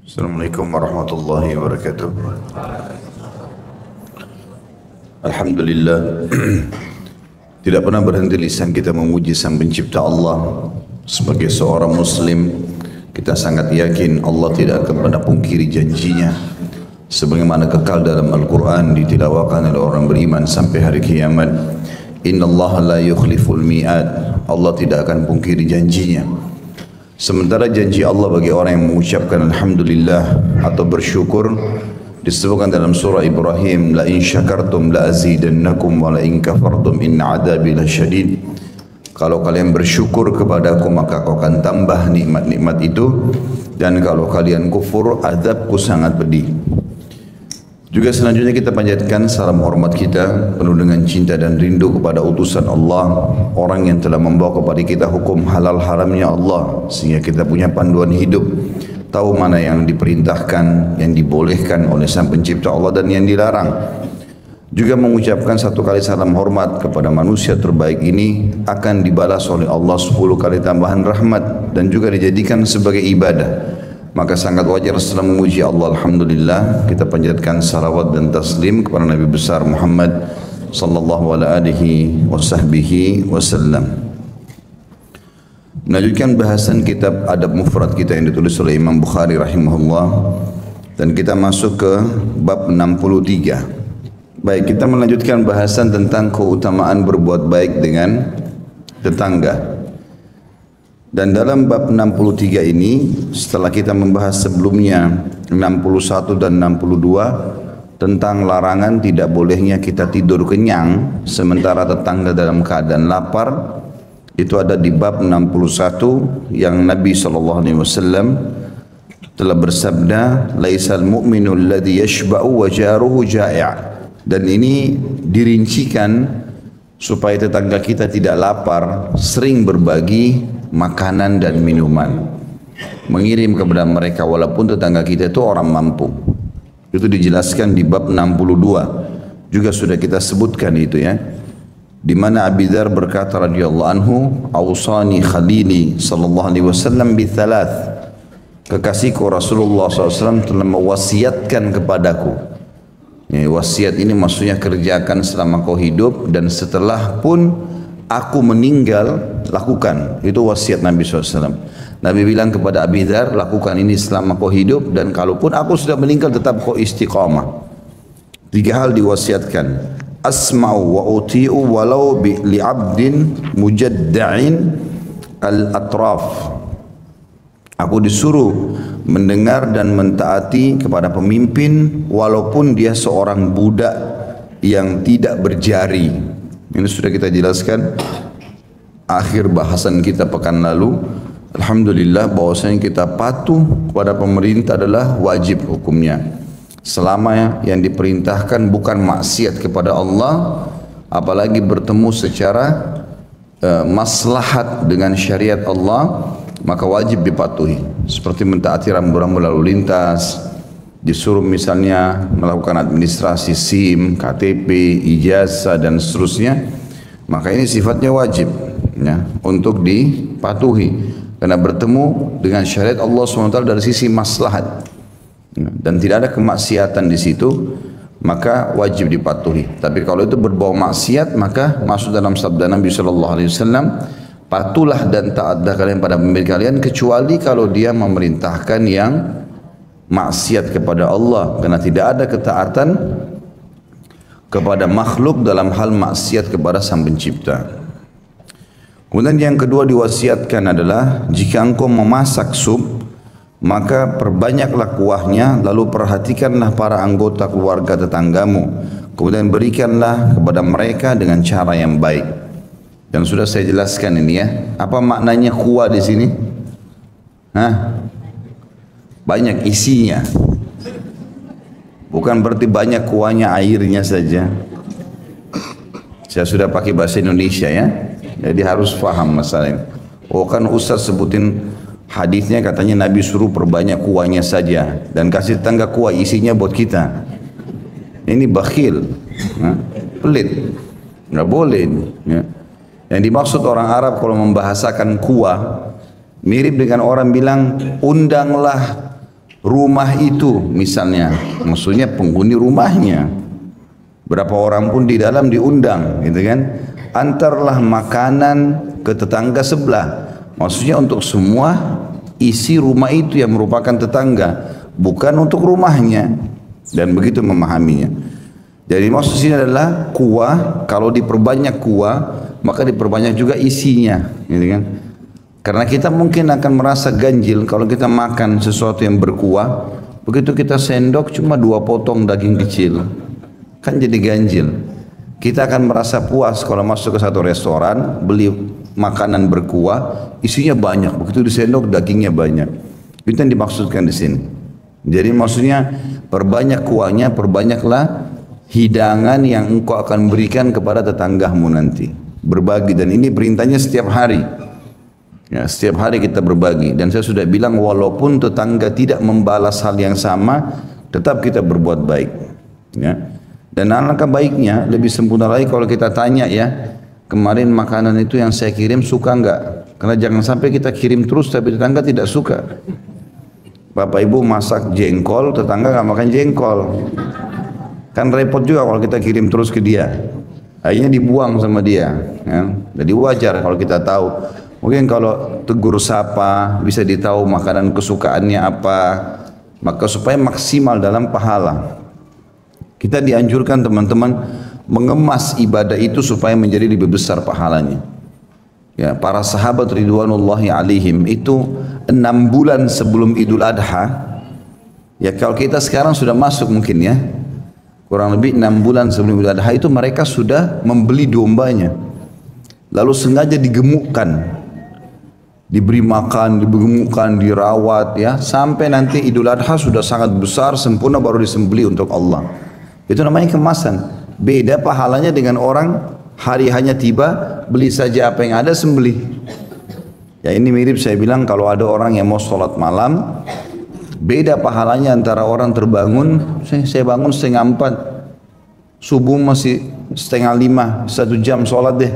Assalamualaikum warahmatullahi wabarakatuh. Alhamdulillah, tidak pernah berhenti lisan kita memuji Sang Pencipta Allah. Sebagai seorang Muslim, kita sangat yakin Allah tidak akan pernah pungkiri janjinya. Sebagaimana kekal dalam Al-Quran ditilawakan oleh orang beriman sampai hari kiamat. Inna Allah la yukhliful mi'ad. Allah tidak akan pungkiri janjinya. Sementara janji Allah bagi orang yang mengucapkan Alhamdulillah atau bersyukur disebutkan dalam surah Ibrahim, la in syakartum la azidannakum wa la in kafartum inna adabi lasyadid. Kalau kalian bersyukur kepadaku maka kau akan tambah nikmat-nikmat itu, dan kalau kalian kufur azabku sangat pedih. Juga selanjutnya kita panjatkan salam hormat kita penuh dengan cinta dan rindu kepada utusan Allah, orang yang telah membawa kepada kita hukum halal haramnya Allah, sehingga kita punya panduan hidup, tahu mana yang diperintahkan, yang dibolehkan oleh Sang Pencipta Allah dan yang dilarang. Juga mengucapkan satu kali salam hormat kepada manusia terbaik ini akan dibalas oleh Allah 10 kali tambahan rahmat dan juga dijadikan sebagai ibadah. Maka sangat wajar setelah memuji Allah Alhamdulillah kita panjatkan salawat dan taslim kepada Nabi besar Muhammad sallallahu alaihi wasallam. Melanjutkan bahasan kitab Adab Mufrad kita yang ditulis oleh Imam Bukhari rahimahullah, dan kita masuk ke bab 63. Baik, kita melanjutkan bahasan tentang keutamaan berbuat baik dengan tetangga. Dan dalam bab 63 ini, setelah kita membahas sebelumnya 61 dan 62 tentang larangan tidak bolehnya kita tidur kenyang sementara tetangga dalam keadaan lapar, itu ada di bab 61 yang Nabi SAW telah bersabda, laisal mu'minu alladhi yashba'u wa jaruhu ja'i'. Dan ini dirincikan supaya tetangga kita tidak lapar, sering berbagi makanan dan minuman, mengirim kepada mereka walaupun tetangga kita itu orang mampu. Itu dijelaskan di bab 62. Juga sudah kita sebutkan itu ya, di mana Abi Dzar berkata radhiyallahu anhu, "Awsani khalili sallallahu alaihi wasallam bi thalath." Kekasihku Rasulullah SAW telah mewasiatkan kepadaku. Ya, wasiat ini maksudnya kerjakan selama kau hidup dan setelah pun aku meninggal lakukan. Itu wasiat Nabi SAW. Nabi bilang kepada Abi Dzar, lakukan ini selama kau hidup, dan kalaupun aku sudah meninggal tetap kau istiqamah. 3 hal diwasiatkan. Asma'u wa uti'u walau li'abdin mujadda'in al-atraf. Aku disuruh mendengar dan mentaati kepada pemimpin walaupun dia seorang budak yang tidak berjari. Ini sudah kita jelaskan akhir bahasan kita pekan lalu. Alhamdulillah bahwasanya kita patuh kepada pemerintah adalah wajib hukumnya. Selama yang diperintahkan bukan maksiat kepada Allah, apalagi bertemu secara maslahat dengan syariat Allah, maka wajib dipatuhi. Seperti mentaati rambu-rambu lalu lintas, disuruh misalnya melakukan administrasi SIM, KTP, ijazah dan seterusnya, maka ini sifatnya wajib ya, untuk dipatuhi karena bertemu dengan syariat Allah SWT dari sisi maslahat dan tidak ada kemaksiatan di situ, maka wajib dipatuhi. Tapi kalau itu berbau maksiat, maka masuk dalam sabda Nabi SAW, patuhlah dan taatlah kalian pada pemimpin kalian kecuali kalau dia memerintahkan yang maksiat kepada Allah, karena tidak ada ketaatan kepada makhluk dalam hal maksiat kepada Sang Pencipta. Kemudian yang kedua diwasiatkan adalah jika engkau memasak sup, maka perbanyaklah kuahnya, lalu perhatikanlah para anggota keluarga tetanggamu, kemudian berikanlah kepada mereka dengan cara yang baik. Dan sudah saya jelaskan ini ya, apa maknanya kuah di sini? Banyak isinya. Bukan berarti banyak kuahnya airnya saja. Saya sudah pakai bahasa Indonesia ya, jadi harus paham masalah ini. Oh kan Ustaz sebutin hadisnya katanya Nabi suruh perbanyak kuahnya saja dan kasih tetangga kuah isinya buat kita. Ini bakhil, pelit, nggak boleh. Ya. Yang dimaksud orang Arab kalau membahasakan kuah Mirip dengan orang bilang undanglah rumah itu misalnya, maksudnya penghuni rumahnya. Berapa orang pun di dalam diundang, gitu kan? Antarlah makanan ke tetangga sebelah. Maksudnya untuk semua isi rumah itu yang merupakan tetangga, bukan untuk rumahnya. Dan begitu memahaminya. Jadi maksud sini adalah kuah, kalau diperbanyak kuah, maka diperbanyak juga isinya, gitu kan? Karena kita mungkin akan merasa ganjil kalau kita makan sesuatu yang berkuah, begitu kita sendok cuma 2 potong daging kecil, kan jadi ganjil. Kita akan merasa puas kalau masuk ke satu restoran, beli makanan berkuah, isinya banyak, begitu disendok dagingnya banyak. Itu yang dimaksudkan di sini. Jadi maksudnya perbanyak kuahnya, perbanyaklah hidangan yang engkau akan berikan kepada tetanggamu nanti. Berbagi, dan ini perintahnya setiap hari. Ya, setiap hari kita berbagi. Dan saya sudah bilang walaupun tetangga tidak membalas hal yang sama, tetap kita berbuat baik. Ya. Dan alangkah baiknya lebih sempurna lagi kalau kita tanya ya, kemarin makanan itu yang saya kirim suka enggak? Karena jangan sampai kita kirim terus tapi tetangga tidak suka. Bapak ibu masak jengkol, tetangga enggak makan jengkol. Kan repot juga kalau kita kirim terus ke dia. Akhirnya dibuang sama dia. Ya. Jadi wajar kalau kita tahu. Mungkin kalau tegur sapa bisa ditahu makanan kesukaannya apa. Maka supaya maksimal dalam pahala. Kita dianjurkan teman-teman mengemas ibadah itu supaya menjadi lebih besar pahalanya. Ya, para sahabat ridwanullahi alaihim itu 6 bulan sebelum Idul Adha. Ya kalau kita sekarang sudah masuk mungkin ya. Kurang lebih 6 bulan sebelum Idul Adha itu mereka sudah membeli dombanya. Lalu sengaja digemukkan. Diberi makan, digemukkan, dirawat ya. Sampai nanti Idul Adha sudah sangat besar, sempurna baru disembelih untuk Allah. Itu namanya kemasan. Beda pahalanya dengan orang hari hanya tiba, beli saja apa yang ada, sembelih. Ya ini mirip saya bilang kalau ada orang yang mau sholat malam, beda pahalanya antara orang terbangun, saya bangun 3:30, subuh masih 4:30, 1 jam sholat deh.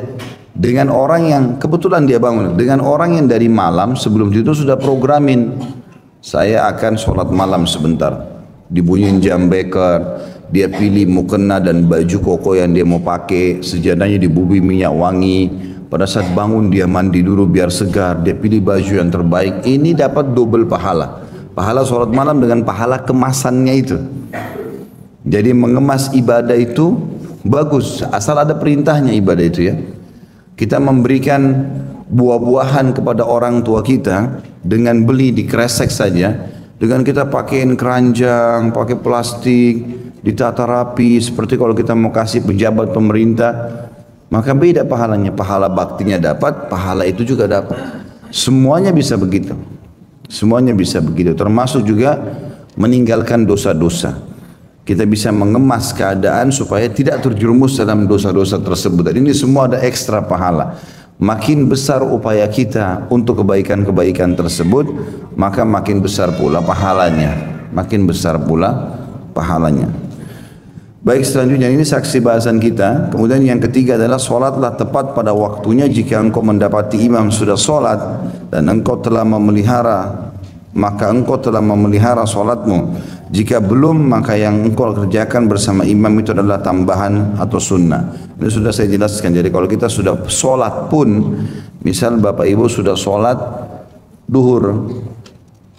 Dengan orang yang kebetulan dia bangun, dengan orang yang dari malam sebelum itu sudah programin, saya akan sholat malam sebentar, dibunyiin jam beker, dia pilih mukena dan baju koko yang dia mau pakai, sejadahnya dibubuhi minyak wangi. Pada saat bangun dia mandi dulu biar segar, dia pilih baju yang terbaik. Ini dapat double pahala. Pahala sholat malam dengan pahala kemasannya itu. Jadi mengemas ibadah itu bagus, asal ada perintahnya ibadah itu ya. Kita memberikan buah-buahan kepada orang tua kita dengan beli di kresek saja, dengan kita pakaiin keranjang, pakai plastik, ditata rapi seperti kalau kita mau kasih pejabat pemerintah, maka beda pahalanya. Pahala baktinya dapat, pahala itu juga dapat. Semuanya bisa begitu. Semuanya bisa begitu, termasuk juga meninggalkan dosa-dosa. Kita bisa mengemas keadaan supaya tidak terjerumus dalam dosa-dosa tersebut. Dan ini semua ada ekstra pahala. Makin besar upaya kita untuk kebaikan-kebaikan tersebut, maka makin besar pula pahalanya. Makin besar pula pahalanya. Baik, selanjutnya ini saksi bahasan kita. Kemudian yang ketiga adalah solatlah tepat pada waktunya jika engkau mendapati imam sudah solat dan engkau telah memelihara, maka engkau telah memelihara solatmu. Jika belum, maka yang engkau kerjakan bersama imam itu adalah tambahan atau sunnah. Ini sudah saya jelaskan. Jadi kalau kita sudah solat pun, misal bapak ibu sudah solat duhur,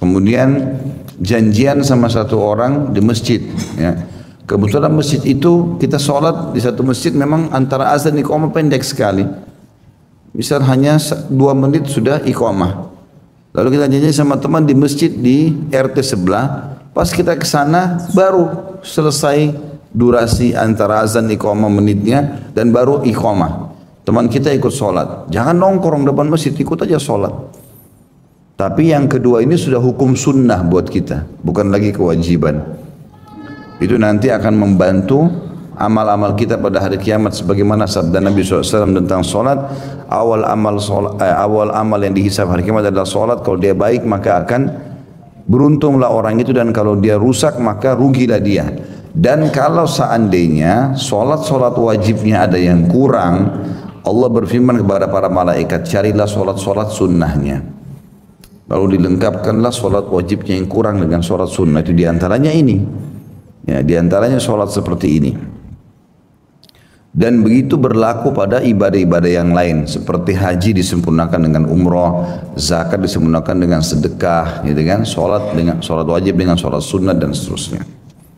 kemudian janjian sama satu orang di masjid, ya. Kebetulan masjid itu kita sholat di satu masjid memang antara azan dan iqamah pendek sekali. Misal hanya 2 menit sudah iqamah. Lalu kita janji sama teman di masjid di RT sebelah. Pas kita ke sana baru selesai durasi antara azan iqamah menitnya dan baru iqamah. Teman kita ikut sholat. Jangan nongkrong depan masjid, ikut aja sholat. Tapi yang kedua ini sudah hukum sunnah buat kita, bukan lagi kewajiban. Itu nanti akan membantu amal-amal kita pada hari kiamat sebagaimana sabda Nabi SAW tentang solat. Awal amal yang dihisab hari kiamat adalah solat. Kalau dia baik maka akan beruntunglah orang itu, dan kalau dia rusak maka rugilah dia. Dan kalau seandainya solat wajibnya ada yang kurang, Allah berfirman kepada para malaikat, carilah solat sunnahnya. Lalu dilengkapkanlah sholat wajibnya yang kurang dengan sholat sunnah. Itu diantaranya ini. Ya, diantaranya sholat seperti ini. Dan begitu berlaku pada ibadah-ibadah yang lain. Seperti haji disempurnakan dengan umrah, zakat disempurnakan dengan sedekah, gitu kan? Sholat dengan sholat wajib dengan sholat sunnah dan seterusnya.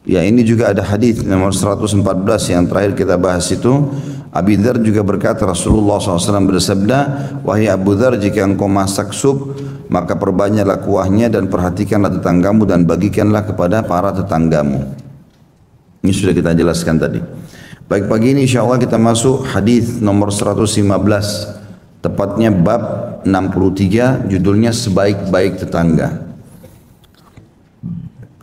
Ya, ini juga ada hadis nomor 114 yang terakhir kita bahas itu. Abi Dzar juga berkata, Rasulullah SAW bersabda, wahai Abu Dzar, jika engkau masak sup, maka perbanyaklah kuahnya dan perhatikanlah tetanggamu dan bagikanlah kepada para tetanggamu. Ini sudah kita jelaskan tadi. Baik, pagi ini insya Allah kita masuk hadis nomor 115, tepatnya bab 63, judulnya sebaik-baik tetangga.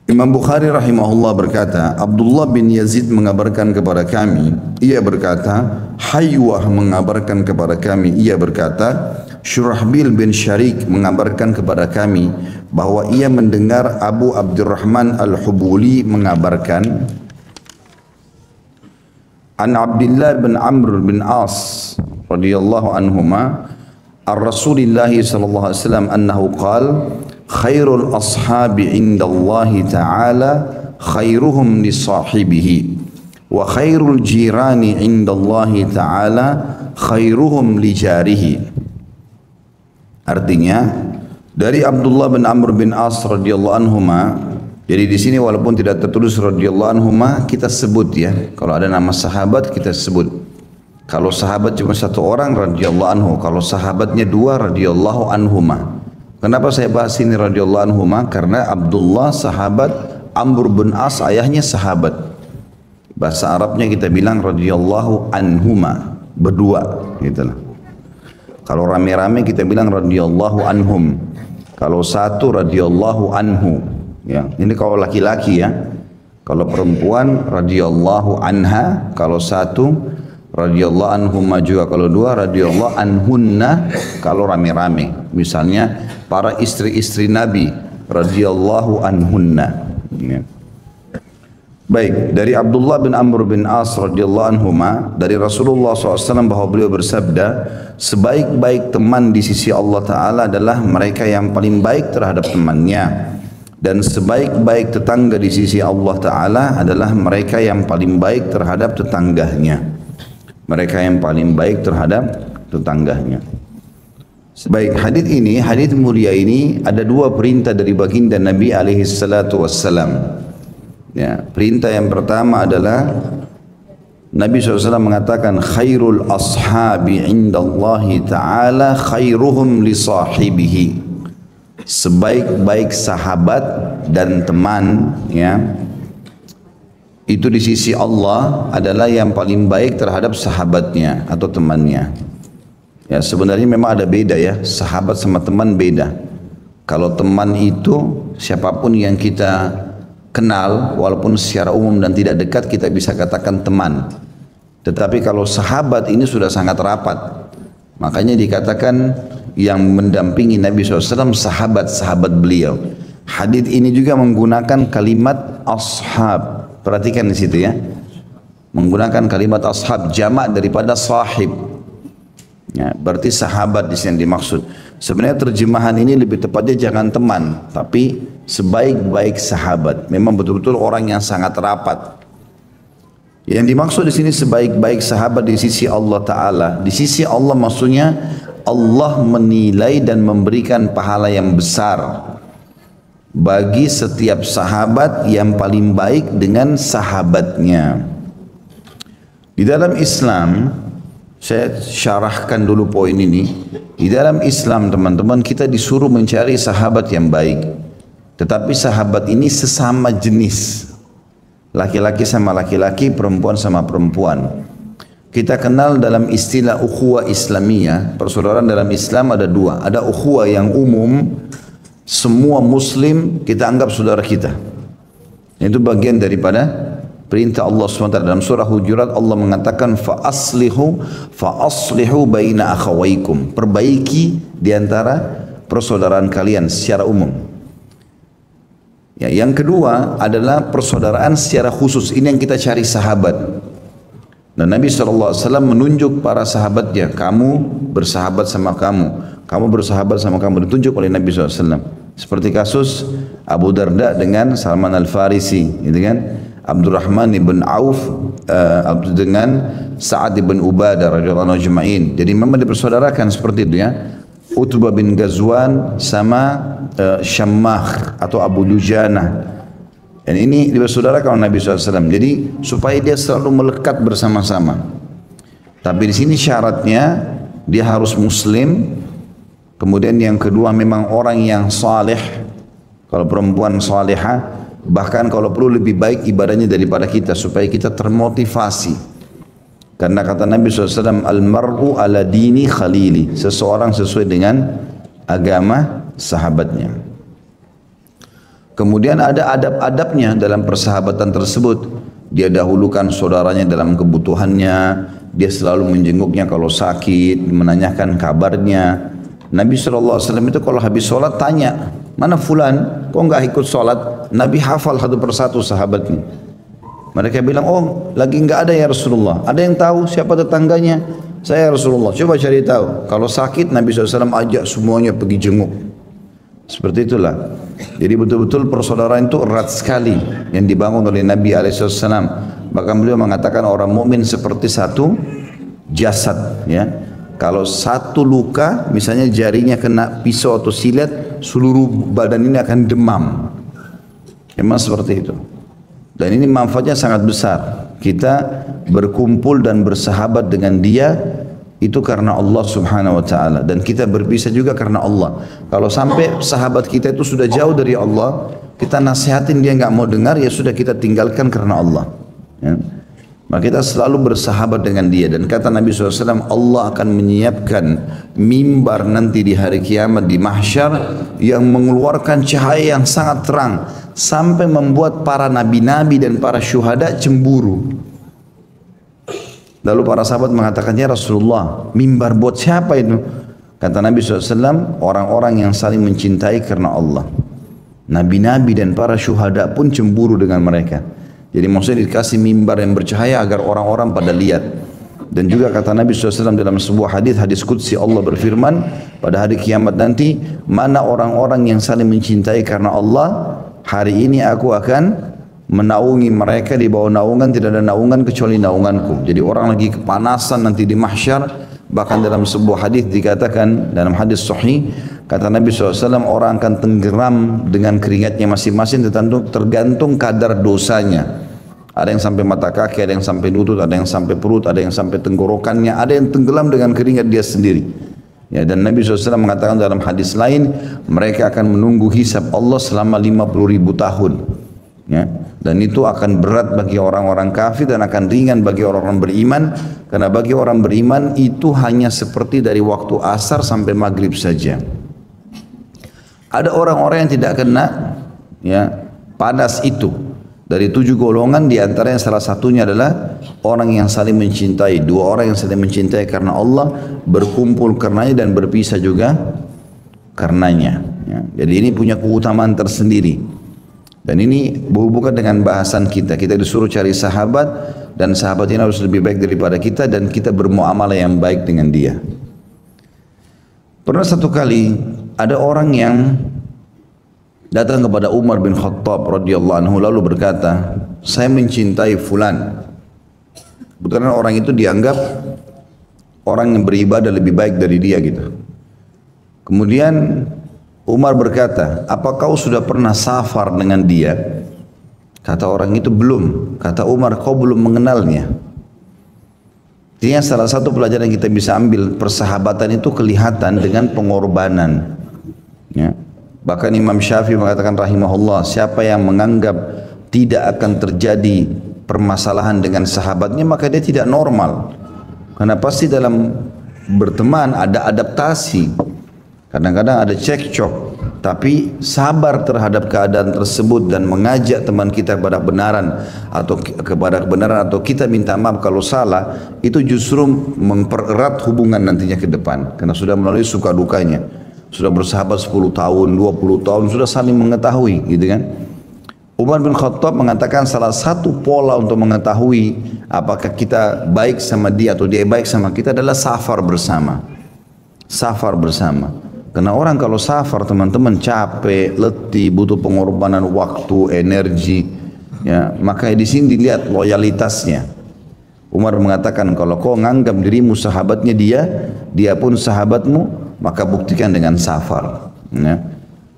Imam Bukhari rahimahullah berkata, Abdullah bin Yazid mengabarkan kepada kami, ia berkata, Haywah mengabarkan kepada kami, ia berkata, Syurahbil bin Syarik mengabarkan kepada kami bahwa ia mendengar Abu Abdurrahman Al-Hubuli mengabarkan an Abdullah bin Amr bin As radhiyallahu anhuma ar-Rasulillah sallallahu alaihi wasallam annahu qala khairul ashabi indallahi ta'ala khairuhum li sahibihi wa khairul jirani indallahi ta'ala khairuhum li jarihi. Artinya dari Abdullah bin Amr bin As radhiyallahu anhuma. Jadi di sini walaupun tidak tertulis radhiyallahu anhuma, kita sebut ya. Kalau ada nama sahabat kita sebut. Kalau sahabat cuma satu orang radhiyallahu anhu, kalau sahabatnya dua radhiyallahu anhuma. Kenapa saya bahas ini radhiyallahu anhuma? Karena Abdullah sahabat, Amr bin As ayahnya sahabat. Bahasa Arabnya kita bilang radhiyallahu anhuma, berdua gitulah. Kalau rame-rame kita bilang radhiyallahu anhum. Kalau satu radhiyallahu anhu. Ya, ini kalau laki-laki ya. Kalau perempuan radhiyallahu anha, kalau satu radhiyallahu anhuma juga, kalau dua radhiyallahu anhunna kalau rame-rame. Misalnya para istri-istri Nabi radhiyallahu anhunna. Ya. Baik, dari Abdullah bin Amr bin As radhiyallahu anhuma, dari Rasulullah SAW bahwa beliau bersabda, sebaik-baik teman di sisi Allah Ta'ala adalah mereka yang paling baik terhadap temannya. Dan sebaik-baik tetangga di sisi Allah Ta'ala adalah mereka yang paling baik terhadap tetangganya. Mereka yang paling baik terhadap tetangganya. Baik, hadis mulia ini ada dua perintah dari baginda Nabi alaihi salatu wassalam. Ya, perintah yang pertama adalah Nabi SAW mengatakan khairul ashabi indallahi ta'ala khairuhum li sahibihi. Sebaik-baik sahabat dan teman ya, itu di sisi Allah adalah yang paling baik terhadap sahabatnya atau temannya. Ya, sebenarnya memang ada beda ya, sahabat sama teman beda. Kalau teman itu siapapun yang kita kenal, walaupun secara umum dan tidak dekat kita bisa katakan teman. Tetapi kalau sahabat ini sudah sangat rapat. Makanya dikatakan yang mendampingi Nabi SAW sahabat-sahabat beliau. Hadis ini juga menggunakan kalimat ashab. Perhatikan di situ ya. Menggunakan kalimat ashab, jamak daripada sahib. Ya, berarti sahabat di sini dimaksud. Sebenarnya terjemahan ini lebih tepatnya jangan teman, tapi sebaik-baik sahabat. Memang betul-betul orang yang sangat rapat. Yang dimaksud di sini sebaik-baik sahabat di sisi Allah Ta'ala. Di sisi Allah maksudnya Allah menilai dan memberikan pahala yang besar bagi setiap sahabat yang paling baik dengan sahabatnya. Di dalam Islam, saya syarahkan dulu poin ini. Di dalam Islam teman-teman kita disuruh mencari sahabat yang baik. Tetapi sahabat ini sesama jenis. Laki-laki sama laki-laki, perempuan sama perempuan. Kita kenal dalam istilah ukhuwah Islamiyah, persaudaraan dalam Islam ada dua. Ada ukhuwah yang umum, semua muslim kita anggap saudara kita. Itu bagian daripada perintah Allah SWT. Dalam surah Hujurat Allah mengatakan fa aslihu baina akhawaykum. Perbaiki diantara persaudaraan kalian secara umum. Ya, yang kedua adalah persaudaraan secara khusus. Ini yang kita cari sahabat. Dan Nabi SAW menunjuk para sahabatnya, kamu bersahabat sama kamu kamu bersahabat sama kamu, ditunjuk oleh Nabi SAW. Seperti kasus Abu Darda dengan Salman Al-Farisi, gitu kan? Abdurrahman ibn Auf dengan Sa'ad ibn Ubadah radhiyallahu anhu ajma'in. Jadi memang dipersaudarakan seperti itu ya. Utbah bin Ghazwan sama Syammah atau Abu Dujana. Dan ini dipersaudarakan oleh Nabi SAW. Jadi supaya dia selalu melekat bersama-sama. Tapi di sini syaratnya dia harus Muslim. Kemudian yang kedua memang orang yang saleh. Kalau perempuan salehah, bahkan kalau perlu lebih baik ibadahnya daripada kita supaya kita termotivasi. Karena kata Nabi SAW, al-mar'u ala dini khalili. Seseorang sesuai dengan agama sahabatnya. Kemudian ada adab-adabnya dalam persahabatan tersebut. Dia dahulukan saudaranya dalam kebutuhannya. Dia selalu menjenguknya kalau sakit, menanyakan kabarnya. Nabi SAW itu kalau habis sholat tanya, mana fulan, kok enggak ikut sholat? Nabi hafal satu persatu sahabatnya. Mereka bilang, oh lagi enggak ada ya Rasulullah. Ada yang tahu siapa tetangganya? Saya Rasulullah, coba cari tahu. Kalau sakit Nabi SAW ajak semuanya pergi jenguk. Seperti itulah. Jadi betul-betul persaudaraan itu erat sekali yang dibangun oleh Nabi SAW. Bahkan beliau mengatakan orang mukmin seperti satu jasad. Ya, kalau satu luka, misalnya jarinya kena pisau atau silet, seluruh badan ini akan demam. Memang seperti itu. Dan ini manfaatnya sangat besar. Kita berkumpul dan bersahabat dengan dia. Itu karena Allah subhanahu wa ta'ala. Dan kita berpisah juga karena Allah. Kalau sampai sahabat kita itu sudah jauh dari Allah, kita nasihatin dia nggak mau dengar, ya sudah kita tinggalkan karena Allah. Ya. Maka kita selalu bersahabat dengan dia. Dan kata Nabi SAW, Allah akan menyiapkan mimbar nanti di hari kiamat di mahsyar yang mengeluarkan cahaya yang sangat terang. Sampai membuat para nabi-nabi dan para syuhada cemburu. Lalu para sahabat mengatakan, ya Rasulullah, mimbar buat siapa itu? Kata Nabi SAW, orang-orang yang saling mencintai karena Allah. Nabi-nabi dan para syuhada pun cemburu dengan mereka. Jadi maksudnya dikasih mimbar yang bercahaya agar orang-orang pada lihat. Dan juga kata Nabi SAW dalam sebuah hadis qudsi, Allah berfirman, pada hari kiamat nanti, mana orang-orang yang saling mencintai karena Allah, hari ini aku akan menaungi mereka, di bawah naungan tidak ada naungan kecuali naunganku. Jadi orang lagi kepanasan nanti di mahsyar. Bahkan dalam sebuah hadis dikatakan, dalam hadis sahih, kata Nabi SAW, orang akan tenggelam dengan keringatnya masing-masing tergantung kadar dosanya. Ada yang sampai mata kaki, ada yang sampai lutut, ada yang sampai perut, ada yang sampai tenggorokannya, ada yang tenggelam dengan keringat dia sendiri. Ya, dan Nabi SAW mengatakan dalam hadis lain, mereka akan menunggu hisab Allah selama 50.000 tahun. Ya, dan itu akan berat bagi orang-orang kafir dan akan ringan bagi orang-orang beriman, karena bagi orang beriman itu hanya seperti dari waktu asar sampai maghrib saja. Ada orang-orang yang tidak kena ya panas itu. Dari 7 golongan, diantaranya salah satunya adalah orang yang saling mencintai. 2 orang yang saling mencintai karena Allah, berkumpul karenanya dan berpisah juga karenanya. Ya, jadi ini punya keutamaan tersendiri. Dan ini berhubungan dengan bahasan kita. Kita disuruh cari sahabat, dan sahabat ini harus lebih baik daripada kita, dan kita bermuamalah yang baik dengan dia. Pernah satu kali ada orang yang datang kepada Umar bin Khattab radhiyallahu anhu lalu berkata, saya mencintai fulan. Kebetulan orang itu dianggap orang yang beribadah lebih baik dari dia gitu. Kemudian Umar berkata, apa kau sudah pernah safar dengan dia? Kata orang itu, belum. Kata Umar, kau belum mengenalnya. Ini salah satu pelajaran yang kita bisa ambil, persahabatan itu kelihatan dengan pengorbanan. Ya. Bahkan Imam Syafi'i mengatakan rahimahullah, siapa yang menganggap tidak akan terjadi permasalahan dengan sahabatnya, maka dia tidak normal. Karena pasti dalam berteman ada adaptasi. Kadang-kadang ada cekcok, tapi sabar terhadap keadaan tersebut dan mengajak teman kita kepada kebenaran atau kita minta maaf kalau salah, itu justru mempererat hubungan nantinya ke depan. Karena sudah melalui suka dukanya, sudah bersahabat 10 tahun, 20 tahun, sudah saling mengetahui, gitu kan? Umar bin Khattab mengatakan salah satu pola untuk mengetahui apakah kita baik sama dia atau dia baik sama kita adalah safar bersama. Safar bersama. Karena orang kalau safar teman-teman capek, letih, butuh pengorbanan waktu, energi. Ya, maka di sini dilihat loyalitasnya. Umar mengatakan kalau kau nganggap dirimu sahabatnya dia pun sahabatmu, maka buktikan dengan safar. Ya.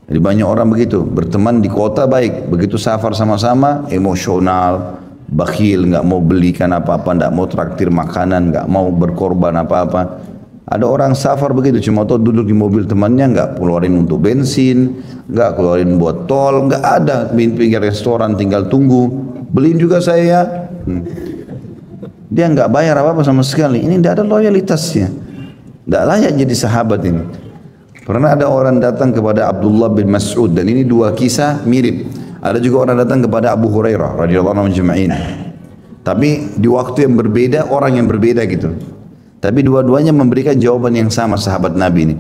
Jadi banyak orang begitu, berteman di kota baik, begitu safar sama-sama emosional, bakhil, nggak mau belikan apa-apa, nggak mau traktir makanan, nggak mau berkorban apa-apa. Ada orang safar begitu, cuma tahu duduk di mobil temannya, nggak keluarin untuk bensin, nggak keluarin buat tol, nggak ada pinggir restoran, tinggal tunggu, beliin juga saya. Dia nggak bayar apa-apa sama sekali. Ini tidak ada loyalitasnya, tidak layak jadi sahabat ini. Pernah ada orang datang kepada Abdullah bin Mas'ud, dan ini dua kisah mirip. Ada juga orang datang kepada Abu Hurairah radhiyallahu anhu ajma'in. Tapi di waktu yang berbeda, orang yang berbeda gitu. Tapi dua-duanya memberikan jawaban yang sama sahabat Nabi ini.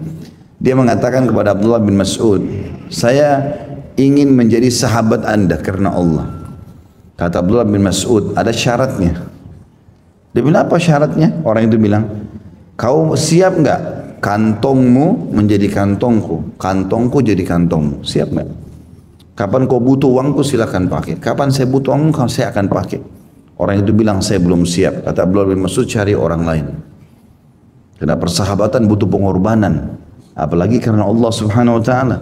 Dia mengatakan kepada Abdullah bin Mas'ud, saya ingin menjadi sahabat anda karena Allah. Kata Abdullah bin Mas'ud, ada syaratnya. Dia bilang apa syaratnya? Orang itu bilang, kau siap enggak kantongmu menjadi kantongku, kantongku jadi kantongmu, siap enggak? Kapan kau butuh uangku silakan pakai, kapan saya butuh uangku saya akan pakai. Orang itu bilang saya belum siap. Kata Abdullah bin Mas'ud, cari orang lain. Karena persahabatan butuh pengorbanan, apalagi karena Allah Subhanahu wa taala.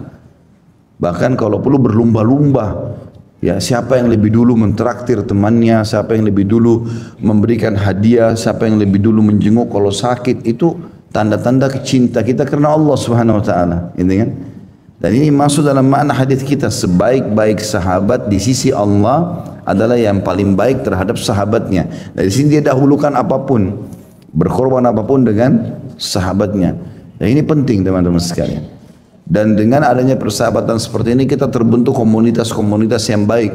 Bahkan kalau perlu berlumba-lumba, ya siapa yang lebih dulu mentraktir temannya, siapa yang lebih dulu memberikan hadiah, siapa yang lebih dulu menjenguk kalau sakit, itu tanda-tanda cinta kita karena Allah Subhanahu wa taala, gitu kan? Dan ini masuk dalam makna hadis kita, sebaik-baik sahabat di sisi Allah adalah yang paling baik terhadap sahabatnya. Dari sini dia dahulukan apapun, berkorban apapun dengan sahabatnya. Dan ini penting teman-teman sekalian. Dan dengan adanya persahabatan seperti ini kita terbentuk komunitas-komunitas yang baik.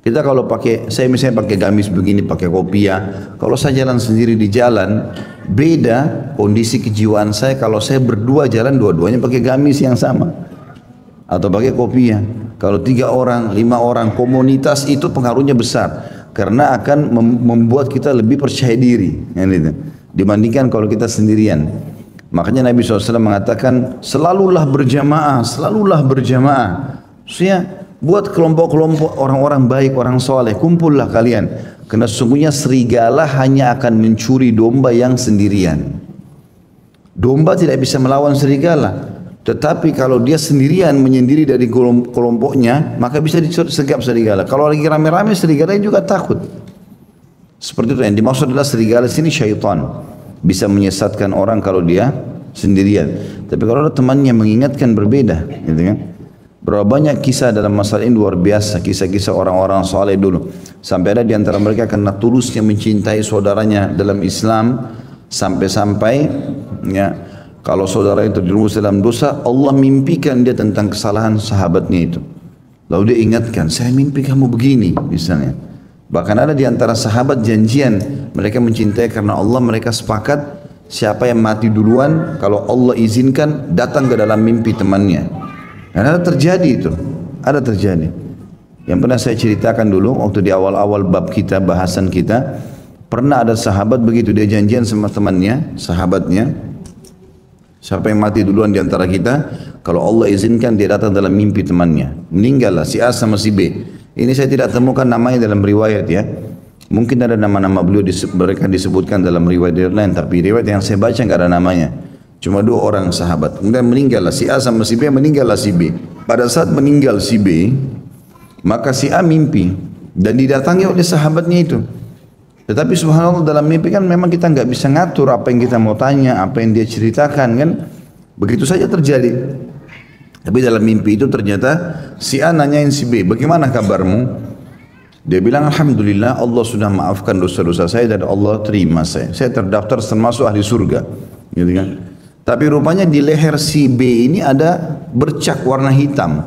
Kita kalau pakai, saya misalnya pakai gamis begini, pakai kopiah, kalau saya jalan sendiri di jalan, beda kondisi kejiwaan saya kalau saya berdua jalan dua-duanya pakai gamis yang sama atau pakai kopiah. Kalau 3 orang, 5 orang, komunitas itu pengaruhnya besar karena akan membuat kita lebih percaya diri, dibandingkan kalau kita sendirian. Makanya Nabi SAW mengatakan selalulah berjamaah, selalulah berjamaah. Maksudnya buat kelompok-kelompok orang-orang baik, orang soleh, kumpullah kalian. Karena sesungguhnya serigala hanya akan mencuri domba yang sendirian. Domba tidak bisa melawan serigala. Tetapi kalau dia sendirian menyendiri dari kelompoknya, maka bisa disergap serigala. Kalau lagi rame-rame serigala juga takut. Seperti itu yang dimaksud adalah serigala sini syaitan. Bisa menyesatkan orang kalau dia sendirian. Tapi kalau ada temannya mengingatkan berbeda, gitu kan? Berapa banyak kisah dalam masalah ini luar biasa, kisah-kisah orang-orang saleh dulu. Sampai ada di antara mereka karena tulusnya mencintai saudaranya dalam Islam, sampai-sampai ya kalau saudara itu terjerumus dalam dosa, Allah mimpikan dia tentang kesalahan sahabatnya itu. Lalu dia ingatkan, saya mimpi kamu begini misalnya. Bahkan ada di antara sahabat janjian, mereka mencintai karena Allah, mereka sepakat siapa yang mati duluan, kalau Allah izinkan datang ke dalam mimpi temannya. Dan ada terjadi itu, ada terjadi. Yang pernah saya ceritakan dulu, waktu di awal-awal bab kita, bahasan kita, pernah ada sahabat begitu, dia janjian sama temannya, sahabatnya, siapa yang mati duluan di antara kita, kalau Allah izinkan dia datang dalam mimpi temannya. Meninggallah si A sama si B. Ini saya tidak temukan namanya dalam riwayat ya. Mungkin ada nama-nama beliau mereka disebutkan dalam riwayat lain, tapi riwayat yang saya baca nggak ada namanya. Cuma 2 orang sahabat. Kemudian meninggallah si A sama si B, meninggallah si B. Pada saat meninggal si B, maka si A mimpi dan didatangi oleh sahabatnya itu. Tetapi subhanallah dalam mimpi kan memang kita nggak bisa ngatur apa yang kita mau tanya, apa yang dia ceritakan kan. Begitu saja terjadi. Tapi dalam mimpi itu ternyata si A nanyain si B, bagaimana kabarmu? Dia bilang, alhamdulillah Allah sudah maafkan dosa-dosa saya dan Allah terima saya. Saya terdaftar termasuk ahli surga. Gitu kan? Tapi rupanya di leher si B ini ada bercak warna hitam.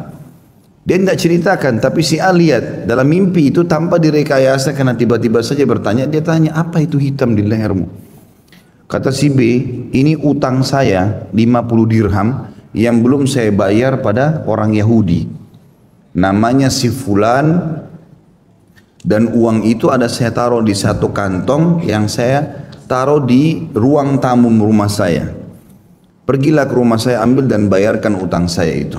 Dia tidak ceritakan, tapi si A lihat dalam mimpi itu tanpa direkayasa karena tiba-tiba saja bertanya, dia tanya, apa itu hitam di lehermu? Kata si B, ini utang saya 50 dirham yang belum saya bayar pada orang Yahudi. Namanya si Fulan, dan uang itu ada saya taruh di satu kantong yang saya taruh di ruang tamu rumah saya. pergilah ke rumah saya, ambil dan bayarkan utang saya itu.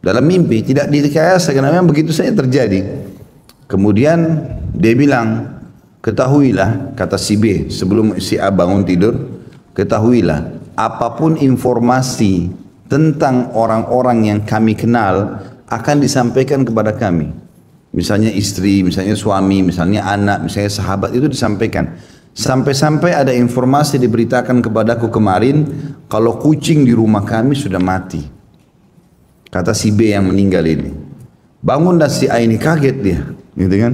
Dalam mimpi, tidak direkayasa, karena memang begitu saja terjadi. Kemudian dia bilang, ketahuilah, kata si B, sebelum si A bangun tidur, ketahuilah, apapun informasi tentang orang-orang yang kami kenal akan disampaikan kepada kami. Misalnya istri, misalnya suami, misalnya anak, misalnya sahabat, itu disampaikan. Sampai-sampai ada informasi diberitakan kepadaku kemarin, kalau kucing di rumah kami sudah mati. Kata si B yang meninggal ini. Bangun dan si A ini kaget dia, gitu kan?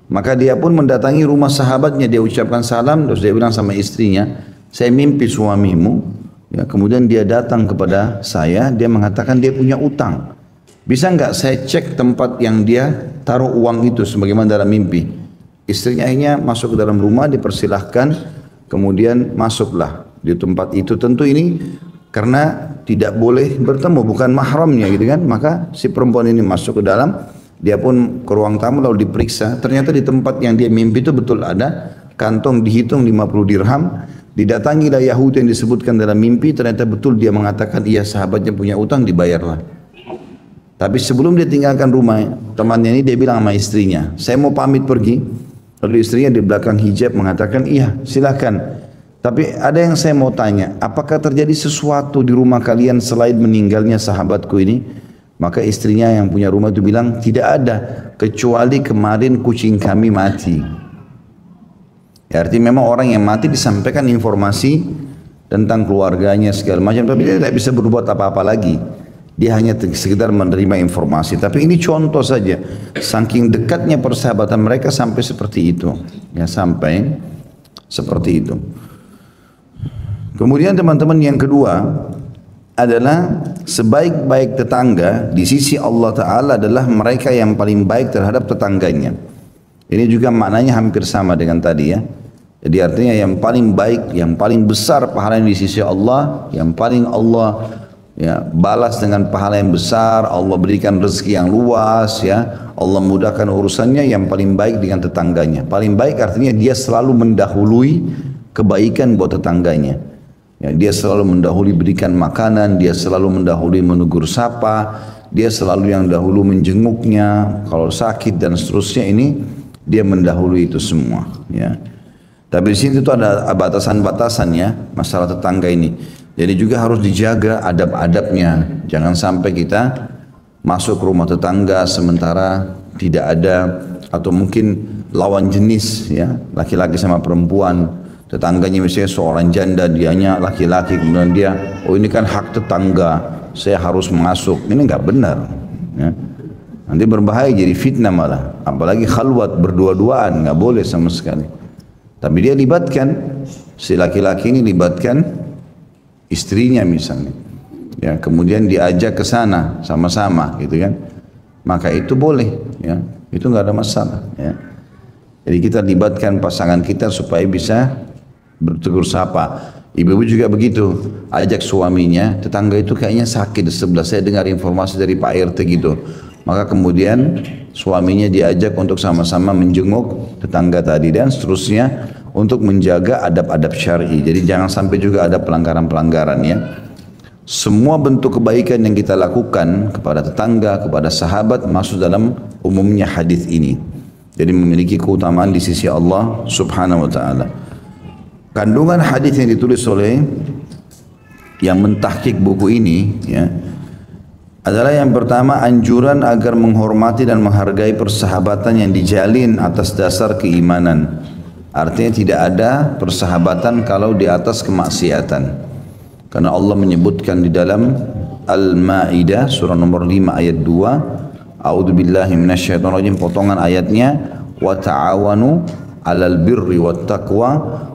Maka dia pun mendatangi rumah sahabatnya, dia ucapkan salam, terus dia bilang sama istrinya, saya mimpi suamimu, ya, kemudian dia datang kepada saya, dia mengatakan dia punya utang. Bisa enggak saya cek tempat yang dia taruh uang itu sebagaimana dalam mimpi? Istrinya akhirnya masuk ke dalam rumah, dipersilahkan, kemudian masuklah di tempat itu. Tentu ini karena tidak boleh bertemu, bukan mahramnya gitu kan, maka si perempuan ini masuk ke dalam, dia pun ke ruang tamu lalu diperiksa, ternyata di tempat yang dia mimpi itu betul ada kantong, dihitung 50 dirham, didatangilah Yahudi yang disebutkan dalam mimpi, ternyata betul dia mengatakan iya sahabatnya punya utang, dibayarlah. Tapi sebelum dia tinggalkan rumah temannya ini, dia bilang sama istrinya, saya mau pamit pergi. Lalu istrinya di belakang hijab mengatakan, iya silakan. Tapi ada yang saya mau tanya, apakah terjadi sesuatu di rumah kalian selain meninggalnya sahabatku ini? Maka istrinya yang punya rumah itu bilang, tidak ada, kecuali kemarin kucing kami mati. Ya, artinya memang orang yang mati disampaikan informasi tentang keluarganya segala macam, tapi dia tidak bisa berbuat apa-apa lagi. Dia hanya sekedar menerima informasi. Tapi ini contoh saja, saking dekatnya persahabatan mereka sampai seperti itu. Ya, sampai seperti itu. Kemudian teman-teman yang kedua adalah sebaik-baik tetangga di sisi Allah Ta'ala adalah mereka yang paling baik terhadap tetangganya. Ini juga maknanya hampir sama dengan tadi ya. Jadi artinya yang paling baik, yang paling besar pahalanya di sisi Allah, yang paling Allah ya balas dengan pahala yang besar, Allah berikan rezeki yang luas ya, Allah mudahkan urusannya, yang paling baik dengan tetangganya. Paling baik artinya dia selalu mendahului kebaikan buat tetangganya. Ya, dia selalu mendahului berikan makanan, dia selalu mendahului menegur sapa, dia selalu yang dahulu menjenguknya, kalau sakit dan seterusnya, ini dia mendahului itu semua. Ya. Tapi di sini itu ada batasan-batasan ya masalah tetangga ini. Jadi juga harus dijaga adab-adabnya. Jangan sampai kita masuk ke rumah tetangga sementara tidak ada, atau mungkin lawan jenis ya, laki-laki sama perempuan. Tetangganya misalnya seorang janda, dianya laki-laki, kemudian dia, oh ini kan hak tetangga, saya harus masuk. Ini enggak benar. Ya. Nanti berbahaya, jadi fitnah malah. Apalagi khalwat berdua-duaan, enggak boleh sama sekali. Tapi dia libatkan, si laki-laki ini libatkan istrinya misalnya. Ya, kemudian diajak ke sana sama-sama, gitu kan? Maka itu boleh, ya. Itu enggak ada masalah. Ya. Jadi kita libatkan pasangan kita supaya bisa bertegur sapa. Ibu-ibu juga begitu, ajak suaminya, tetangga itu kayaknya sakit di sebelah, saya dengar informasi dari Pak RT gitu. Maka kemudian suaminya diajak untuk sama-sama menjenguk tetangga tadi dan seterusnya untuk menjaga adab-adab syar'i. Jadi jangan sampai juga ada pelanggaran-pelanggaran ya. Semua bentuk kebaikan yang kita lakukan kepada tetangga, kepada sahabat masuk dalam umumnya hadis ini. Jadi memiliki keutamaan di sisi Allah Subhanahu wa taala. Kandungan hadis yang ditulis oleh yang mentahqiq buku ini ya adalah yang pertama, anjuran agar menghormati dan menghargai persahabatan yang dijalin atas dasar keimanan. Artinya tidak ada persahabatan kalau di atas kemaksiatan. Karena Allah menyebutkan di dalam Al-Maidah surah nomor 5 ayat 2, A'udzubillahi minasyaitonirrajim, potongan ayatnya, wa ta'awanu 'alal birri wat taqwa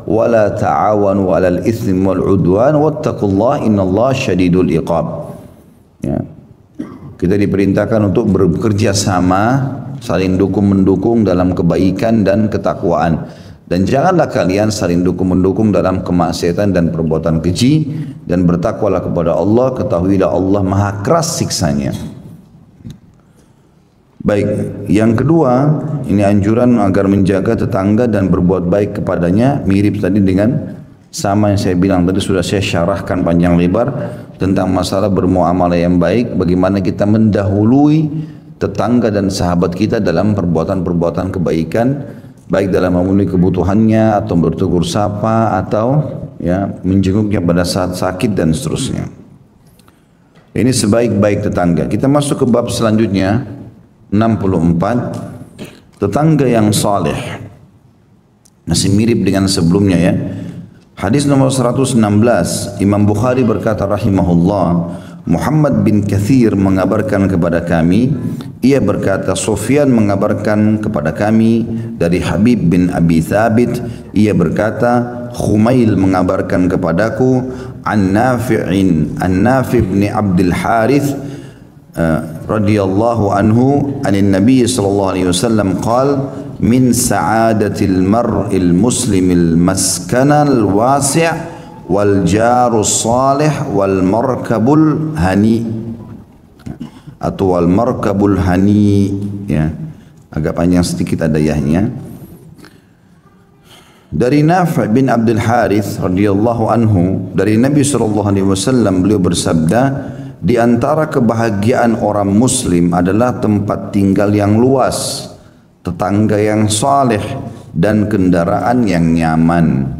wa la ta'awanu 'alal itsmi wal 'udwan wattaqullaha innallaha syadidul iqab. Ya. Kita diperintahkan untuk bekerja sama, saling dukung-mendukung dalam kebaikan dan ketakwaan. Dan janganlah kalian saling dukung-mendukung dalam kemaksiatan dan perbuatan keji, dan bertakwalah kepada Allah, ketahuilah Allah maha keras siksanya. Baik, yang kedua, ini anjuran agar menjaga tetangga dan berbuat baik kepadanya, mirip tadi dengan Sama yang saya bilang tadi, sudah saya syarahkan panjang lebar tentang masalah bermuamalah yang baik, bagaimana kita mendahului tetangga dan sahabat kita dalam perbuatan-perbuatan kebaikan, baik dalam memenuhi kebutuhannya atau bertegur sapa atau ya menjenguknya pada saat sakit dan seterusnya. Ini sebaik-baik tetangga. Kita masuk ke bab selanjutnya 64, tetangga yang saleh. Masih mirip dengan sebelumnya ya. Hadis nomor 116, Imam Bukhari berkata rahimahullah, Muhammad bin Kathir mengabarkan kepada kami, ia berkata Sufyan mengabarkan kepada kami dari Habib bin Abi Thabit, ia berkata Khumail mengabarkan kepadaku an Nafi' bin Abdul Harith radhiyallahu anhu anin Nabi sallallahu alaihi wasallam qala min sa'adatil mar'il muslimil maskanal wasi' wal jarus salih wal markabul hani, atau wal markabul hani ya, agak panjang sedikit ada yahnya. Dari Nafi' bin Abdul Harith radhiyallahu anhu dari Nabi sallallahu alaihi wasallam, beliau bersabda, di antara kebahagiaan orang muslim adalah tempat tinggal yang luas, tetangga yang saleh dan kendaraan yang nyaman.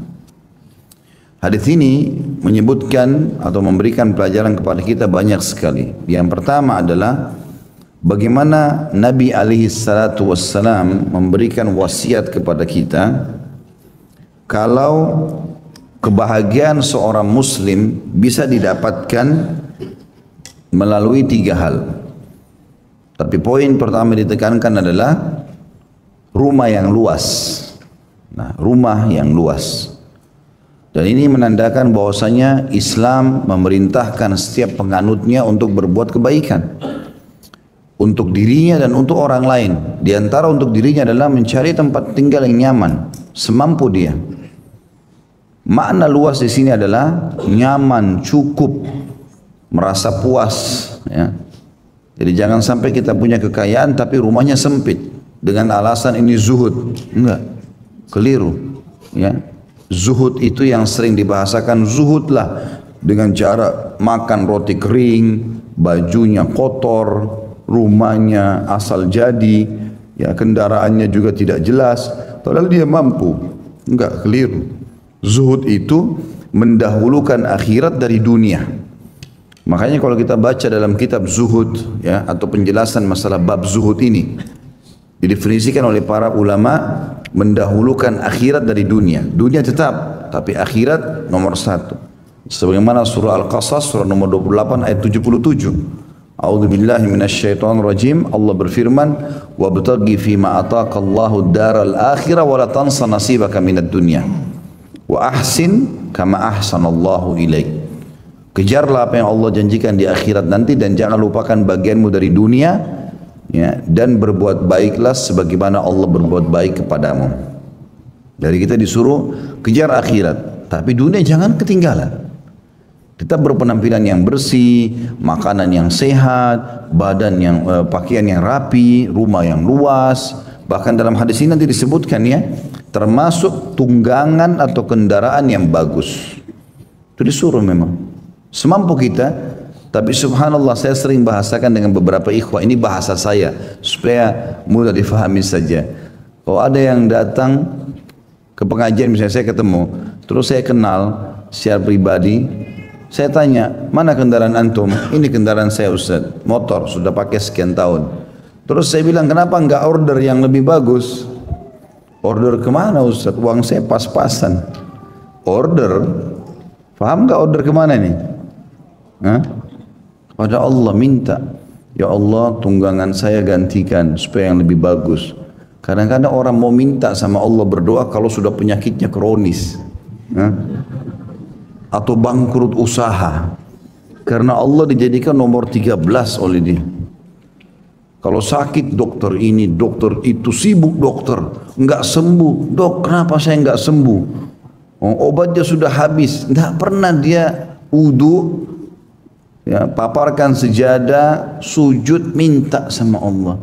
Hadis ini menyebutkan atau memberikan pelajaran kepada kita banyak sekali. Yang pertama adalah bagaimana Nabi alaihi salatu wassalam memberikan wasiat kepada kita kalau kebahagiaan seorang muslim bisa didapatkan melalui 3 hal. Tapi poin pertama ditekankan adalah rumah yang luas. Nah, rumah yang luas. Dan ini menandakan bahwasanya Islam memerintahkan setiap penganutnya untuk berbuat kebaikan. Untuk dirinya dan untuk orang lain. Di antara untuk dirinya adalah mencari tempat tinggal yang nyaman, semampu dia. Makna luas di sini adalah nyaman, cukup, merasa puas. Ya. Jadi jangan sampai kita punya kekayaan tapi rumahnya sempit dengan alasan ini zuhud. Enggak, keliru. Ya. Zuhud itu yang sering dibahasakan, zuhudlah dengan cara makan roti kering, bajunya kotor, rumahnya asal jadi, ya kendaraannya juga tidak jelas, padahal dia mampu. Enggak, keliru. Zuhud itu mendahulukan akhirat dari dunia. Makanya kalau kita baca dalam kitab zuhud ya, atau penjelasan masalah bab zuhud ini, didefinisikan oleh para ulama mendahulukan akhirat dari dunia. Dunia tetap, tapi akhirat nomor 1. Sebagaimana surah Al-Qasas surah nomor 28 ayat 77. A'udzubillahi minasyaitonir rajim. Allah berfirman, "Wabtaghi fima ataka Allahu ad-daral akhirah wa la tansa nasibaka minad dunya. Wa ahsin kama ahsanallahu ilaik." Kejarlah apa yang Allah janjikan di akhirat nanti dan jangan lupakan bagianmu dari dunia, ya, dan berbuat baiklah sebagaimana Allah berbuat baik kepadamu. Dari kita disuruh kejar akhirat, tapi dunia jangan ketinggalan. Kita berpenampilan yang bersih, makanan yang sehat, badan yang pakaian yang rapi, rumah yang luas. Bahkan dalam hadis ini nanti disebutkan ya, termasuk tunggangan atau kendaraan yang bagus. Itu disuruh memang. Semampu kita. Tapi subhanallah, saya sering bahasakan dengan beberapa ikhwah, ini bahasa saya supaya mudah difahami saja. Kalau ada yang datang ke pengajian, misalnya saya ketemu, terus saya kenal secara pribadi, saya tanya, mana kendaraan antum? Ini kendaraan saya Ustaz, motor, sudah pakai sekian tahun. Terus saya bilang, kenapa enggak order yang lebih bagus? Order kemana Ustaz? Uang saya pas-pasan. Order? Paham enggak order kemana nih? Hah? Pada Allah minta, ya Allah tunggangan saya gantikan supaya yang lebih bagus. Kadang-kadang orang mau minta sama Allah berdoa kalau sudah penyakitnya kronis, atau bangkrut usaha, karena Allah dijadikan nomor 13 oleh dia. Kalau sakit dokter ini, dokter itu, sibuk dokter, enggak sembuh. Dok, kenapa saya enggak sembuh? Oh, obatnya sudah habis, enggak pernah dia wudu. Ya, paparkan sejadah, sujud, minta sama Allah.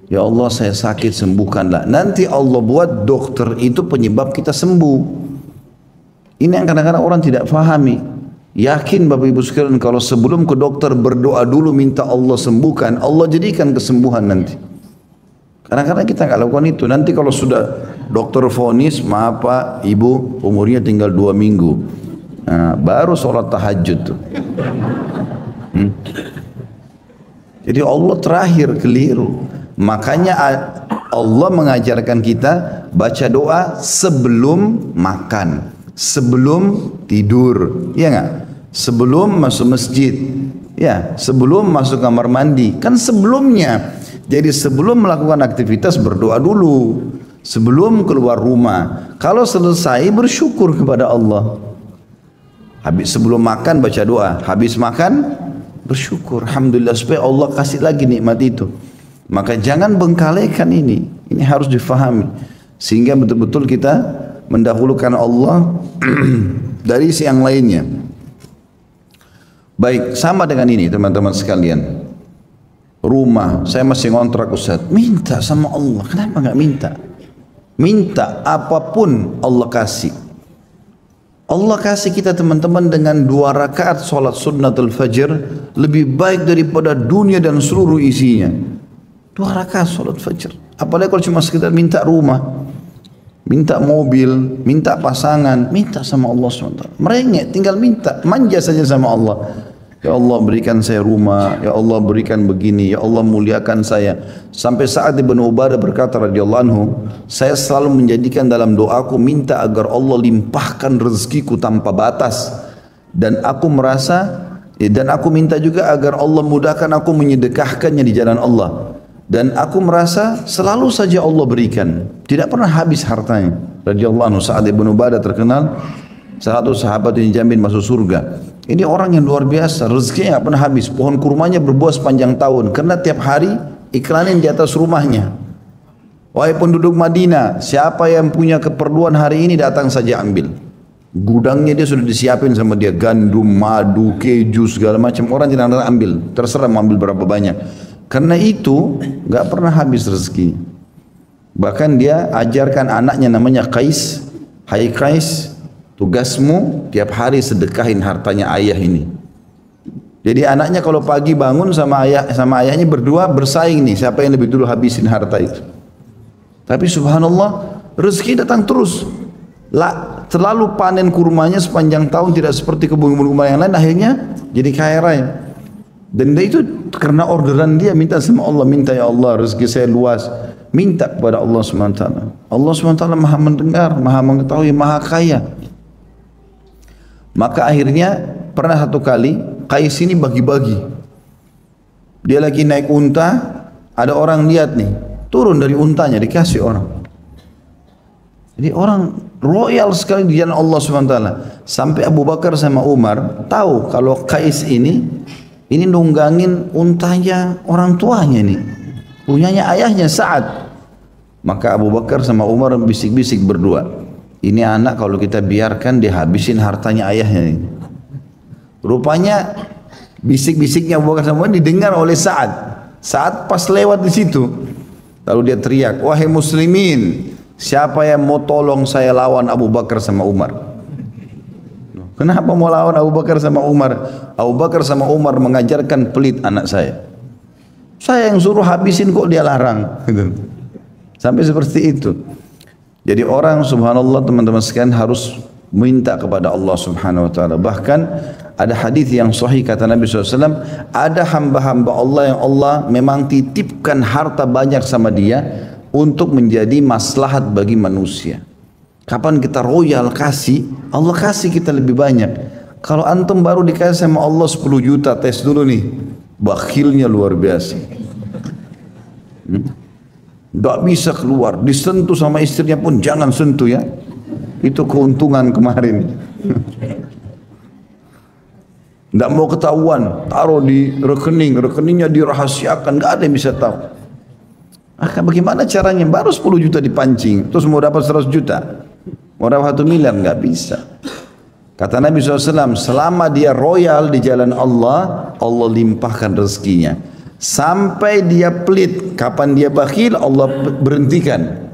Ya Allah, saya sakit, sembuhkanlah. Nanti Allah buat dokter itu penyebab kita sembuh. Ini yang kadang-kadang orang tidak fahami. Yakin Bapak Ibu sekalian kalau sebelum ke dokter berdoa dulu minta Allah sembuhkan, Allah jadikan kesembuhan nanti. Kadang-kadang kita nggak lakukan itu. Nanti kalau sudah dokter vonis, maaf Pak, Ibu umurnya tinggal 2 minggu. Nah, baru sholat tahajud tuh. Jadi Allah terakhir keliru. Makanya Allah mengajarkan kita baca doa sebelum makan, sebelum tidur, ya nggak? Sebelum masuk masjid, ya, sebelum masuk kamar mandi, kan sebelumnya. Jadi sebelum melakukan aktivitas berdoa dulu, sebelum keluar rumah. Kalau selesai bersyukur kepada Allah. Habis sebelum makan baca doa, habis makan bersyukur, alhamdulillah, supaya Allah kasih lagi nikmat itu. Maka jangan bengkalekan ini harus difahami sehingga betul-betul kita mendahulukan Allah dari yang lainnya. Baik, sama dengan ini teman-teman sekalian. Rumah, saya masih ngontrak Ustaz, minta sama Allah. Kenapa nggak minta? Minta apapun Allah kasih. Allah kasih kita teman-teman dengan 2 rakaat sholat sunnatul fajr lebih baik daripada dunia dan seluruh isinya. 2 rakaat sholat fajr. Apalagi kalau cuma sekedar minta rumah, minta mobil, minta pasangan, minta sama Allah SWT. Merengek, tinggal minta, manja saja sama Allah. Ya Allah berikan saya rumah, ya Allah berikan begini, ya Allah muliakan saya. Sampai saat Ibnu Ubadah berkata radhiyallahu anhu, saya selalu menjadikan dalam doaku minta agar Allah limpahkan rezekiku tanpa batas. Dan aku merasa, dan aku minta juga agar Allah mudahkan aku menyedekahkannya di jalan Allah. Dan aku merasa selalu saja Allah berikan, tidak pernah habis hartanya. Radhiyallahu anhu, Sa'ad ibn Ubadah terkenal, salah satu sahabat yang dijamin masuk surga. Ini orang yang luar biasa, rezekinya nggak pernah habis. Pohon kurmanya berbuah sepanjang tahun, karena tiap hari iklanin di atas rumahnya. Wahai penduduk Madinah, siapa yang punya keperluan hari ini datang saja ambil. Gudangnya dia sudah disiapin sama dia, gandum, madu, keju, segala macam. Orang tidak ada ambil, terserah mau ambil berapa banyak. Karena itu nggak pernah habis rezeki. Bahkan dia ajarkan anaknya namanya Qais, hai Qais, tugasmu tiap hari sedekahin hartanya ayah ini. Jadi anaknya kalau pagi bangun sama ayahnya berdua bersaing nih siapa yang lebih dulu habisin harta itu. Tapi subhanallah rezeki datang terus. Terlalu panen kurmanya sepanjang tahun tidak seperti kebun-kebun kurma yang lain, akhirnya jadi kaya raya. Dan itu karena orderan dia minta sama Allah, minta ya Allah rezeki saya luas, minta kepada Allah SWT. Allah SWT maha mendengar, maha mengetahui, maha kaya. Maka akhirnya pernah satu kali Qais ini bagi-bagi. Dia lagi naik unta, ada orang lihat nih, turun dari untanya dikasih orang. Jadi orang royal sekali di jalan Allah SWT. Sampai Abu Bakar sama Umar tahu kalau Qais ini nunggangin untanya orang tuanya nih, punyanya ayahnya Sa'ad. Maka Abu Bakar sama Umar bisik-bisik berdua, ini anak kalau kita biarkan dia habisin hartanya ayahnya nih. Rupanya bisik-bisiknya Abu Bakar sama Umar didengar oleh Sa'ad. Sa'ad pas lewat di situ, lalu dia teriak, wahai muslimin, siapa yang mau tolong saya lawan Abu Bakar sama Umar? Kenapa mau lawan Abu Bakar sama Umar? Abu Bakar sama Umar mengajarkan pelit anak saya. Saya yang suruh habisin kok dia larang. Sampai seperti itu. Jadi orang subhanallah teman-teman sekalian harus minta kepada Allah subhanahu wa ta'ala. Bahkan ada hadis yang sahih kata Nabi SAW, ada hamba-hamba Allah yang Allah memang titipkan harta banyak sama dia untuk menjadi maslahat bagi manusia. Kapan kita royal kasih, Allah kasih kita lebih banyak. Kalau antum baru dikasih sama Allah 10 juta, tes dulu nih, bakhilnya luar biasa. Tidak bisa keluar, disentuh sama istrinya pun jangan sentuh ya. Itu keuntungan kemarin. Tidak mau ketahuan, taruh di rekening, rekeningnya dirahasiakan, nggak ada yang bisa tahu. Bagaimana caranya? Baru 10 juta dipancing, terus mau dapat 100 juta. Mau dapat 1 miliar, nggak bisa. Kata Nabi SAW, selama dia royal di jalan Allah, Allah limpahkan rezekinya. Sampai dia pelit, kapan dia bakhil, Allah berhentikan.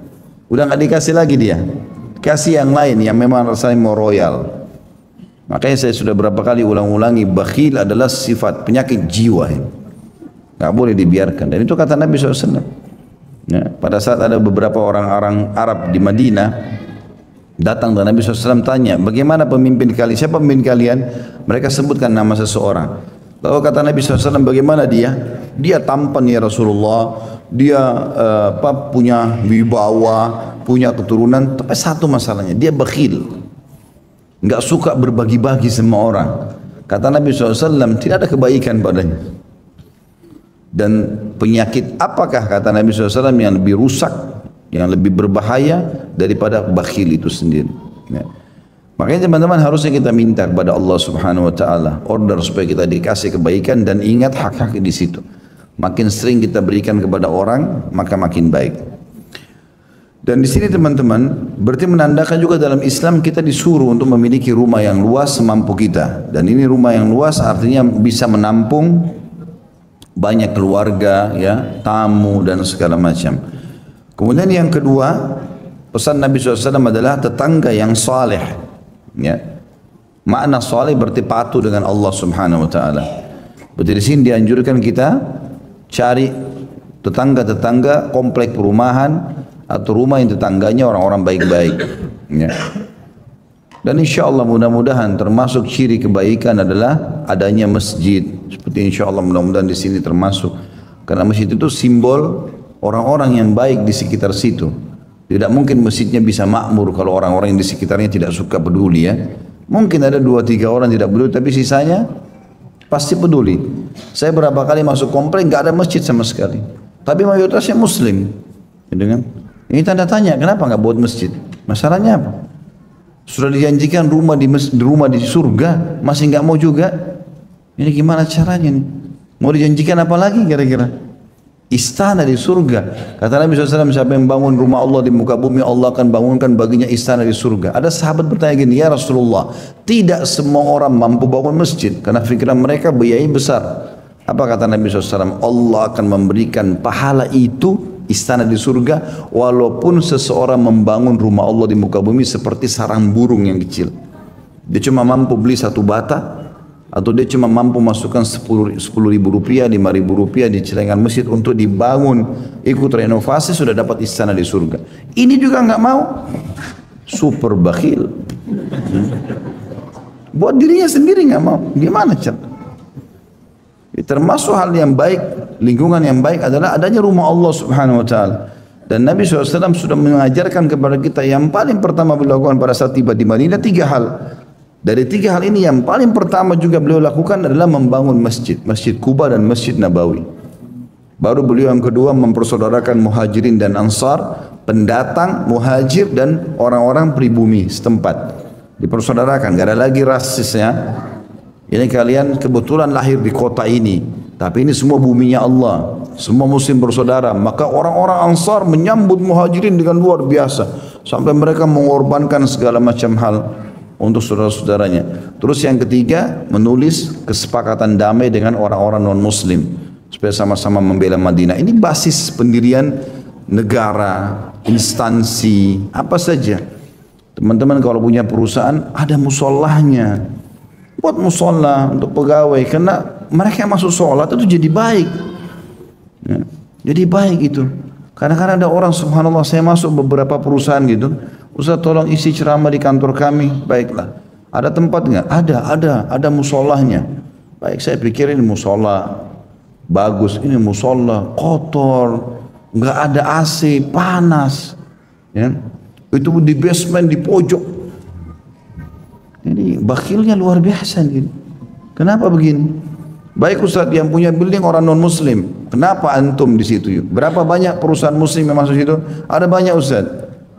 Udah nggak dikasih lagi dia. kasih yang lain yang memang rasanya mau royal. Makanya saya sudah berapa kali ulang-ulangi, bakhil adalah sifat penyakit jiwa. Nggak boleh dibiarkan. Dan itu kata Nabi SAW. Ya, pada saat ada beberapa orang-orang Arab di Madinah datang dan Nabi SAW tanya, bagaimana pemimpin kalian? Siapa pemimpin kalian? Mereka sebutkan nama seseorang. Lalu kata Nabi SAW, bagaimana dia? Dia tampan ya Rasulullah, dia punya wibawa, punya keturunan, tapi satu masalahnya, dia bakhil. Enggak suka berbagi-bagi sama orang. Kata Nabi SAW, tidak ada kebaikan padanya. Dan penyakit apakah kata Nabi SAW yang lebih rusak, yang lebih berbahaya daripada bakhil itu sendiri? Ya. Makanya teman-teman harusnya kita minta kepada Allah Subhanahu Wa Taala order supaya kita dikasih kebaikan dan ingat hak-hak di situ. Makin sering kita berikan kepada orang, maka makin baik. Dan di sini teman-teman, berarti menandakan juga dalam Islam kita disuruh untuk memiliki rumah yang luas semampu kita. Dan ini rumah yang luas artinya bisa menampung banyak keluarga, ya, tamu dan segala macam. Kemudian yang kedua, pesan Nabi SAW adalah tetangga yang saleh. Ya. Makna saleh berarti patuh dengan Allah Subhanahu Wa Taala. Berarti di sini dianjurkan kita cari tetangga-tetangga komplek perumahan atau rumah yang tetangganya orang-orang baik-baik. Ya. Dan insya Allah mudah-mudahan termasuk ciri kebaikan adalah adanya masjid. Seperti insya Allah mudah-mudahan di sini termasuk. Karena masjid itu simbol orang-orang yang baik di sekitar situ. Tidak mungkin masjidnya bisa makmur kalau orang-orang yang di sekitarnya tidak suka peduli, ya. Mungkin ada 2-3 orang tidak peduli, tapi sisanya pasti peduli. Saya berapa kali masuk komplek nggak ada masjid sama sekali, tapi mayoritasnya Muslim. Gitu kan? Ini tanda tanya, kenapa nggak buat masjid? Masalahnya apa? Sudah dijanjikan rumah di surga, masih nggak mau juga. Ini gimana caranya nih? Mau dijanjikan apa lagi kira-kira? Istana di surga. Kata Nabi SAW, siapa yang bangun rumah Allah di muka bumi, Allah akan bangunkan baginya istana di surga. Ada sahabat bertanya gini, ya Rasulullah, tidak semua orang mampu bangun masjid karena pikiran mereka biayanya besar. Apa kata Nabi SAW? Allah akan memberikan pahala itu, istana di surga, walaupun seseorang membangun rumah Allah di muka bumi seperti sarang burung yang kecil. Dia cuma mampu beli satu bata, atau dia cuma mampu masukkan 10.000 rupiah, 5.000 rupiah di celengan masjid untuk dibangun, ikut renovasi, sudah dapat istana di surga. Ini juga nggak mau, super bakhil. Buat dirinya sendiri nggak mau, gimana cara? Termasuk hal yang baik, lingkungan yang baik adalah adanya rumah Allah Subhanahu Wa Taala. Dan Nabi SAW sudah mengajarkan kepada kita yang paling pertama beliau lakukan pada saat tiba di Madinah 3 hal. Dari 3 hal ini yang paling pertama juga beliau lakukan adalah membangun masjid. Masjid Quba dan Masjid Nabawi. Baru beliau yang kedua mempersaudarakan muhajirin dan ansar, pendatang, muhajir dan orang-orang pribumi setempat. Dipersaudarakan, gak ada lagi rasisnya. Ini kalian kebetulan lahir di kota ini, tapi ini semua buminya Allah. Semua muslim bersaudara. Maka orang-orang ansar menyambut muhajirin dengan luar biasa. Sampai mereka mengorbankan segala macam hal untuk saudara-saudaranya. Terus yang ketiga, menulis kesepakatan damai dengan orang-orang non-muslim supaya sama-sama membela Madinah. Ini basis pendirian negara, instansi, apa saja. Teman-teman kalau punya perusahaan, ada musallahnya. Buat musallah untuk pegawai, karena mereka yang masuk sholat itu jadi baik. Ya, jadi baik itu. Kadang-kadang ada orang, subhanallah, saya masuk beberapa perusahaan gitu, Ustaz tolong isi ceramah di kantor kami. Baiklah. Ada tempat nggak? Ada musallahnya. Baik, saya pikir ini musallah bagus, ini musallah kotor, nggak ada AC, panas. Ya. Itu di basement, di pojok. Jadi bakhilnya luar biasa gitu. Kenapa begini? Baik Ustaz, yang punya building orang non muslim, kenapa antum di situ? Berapa banyak perusahaan muslim yang masuk situ? Ada banyak Ustaz.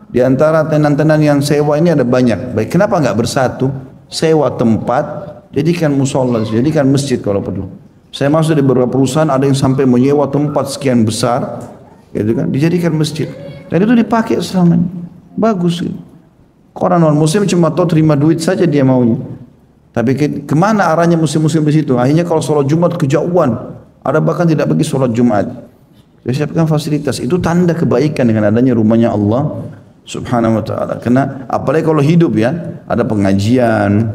Di antara tenan-tenan yang sewa ini ada banyak. Baik, kenapa nggak bersatu? Sewa tempat, jadikan musola, jadikan masjid kalau perlu. Saya masuk di beberapa perusahaan ada yang sampai menyewa tempat sekian besar, gitu kan, dijadikan masjid. Dan itu dipakai selamanya. Bagus gitu. Orang non muslim cuma tahu terima duit saja dia maunya. Tapi kemana arahnya muslim-muslim di situ? Akhirnya kalau sholat Jumat kejauhan, ada bahkan tidak pergi sholat Jumat. Dia siapkan fasilitas. Itu tanda kebaikan dengan adanya rumahnya Allah Subhanahu wa ta'ala. Karena apalagi kalau hidup ya, ada pengajian,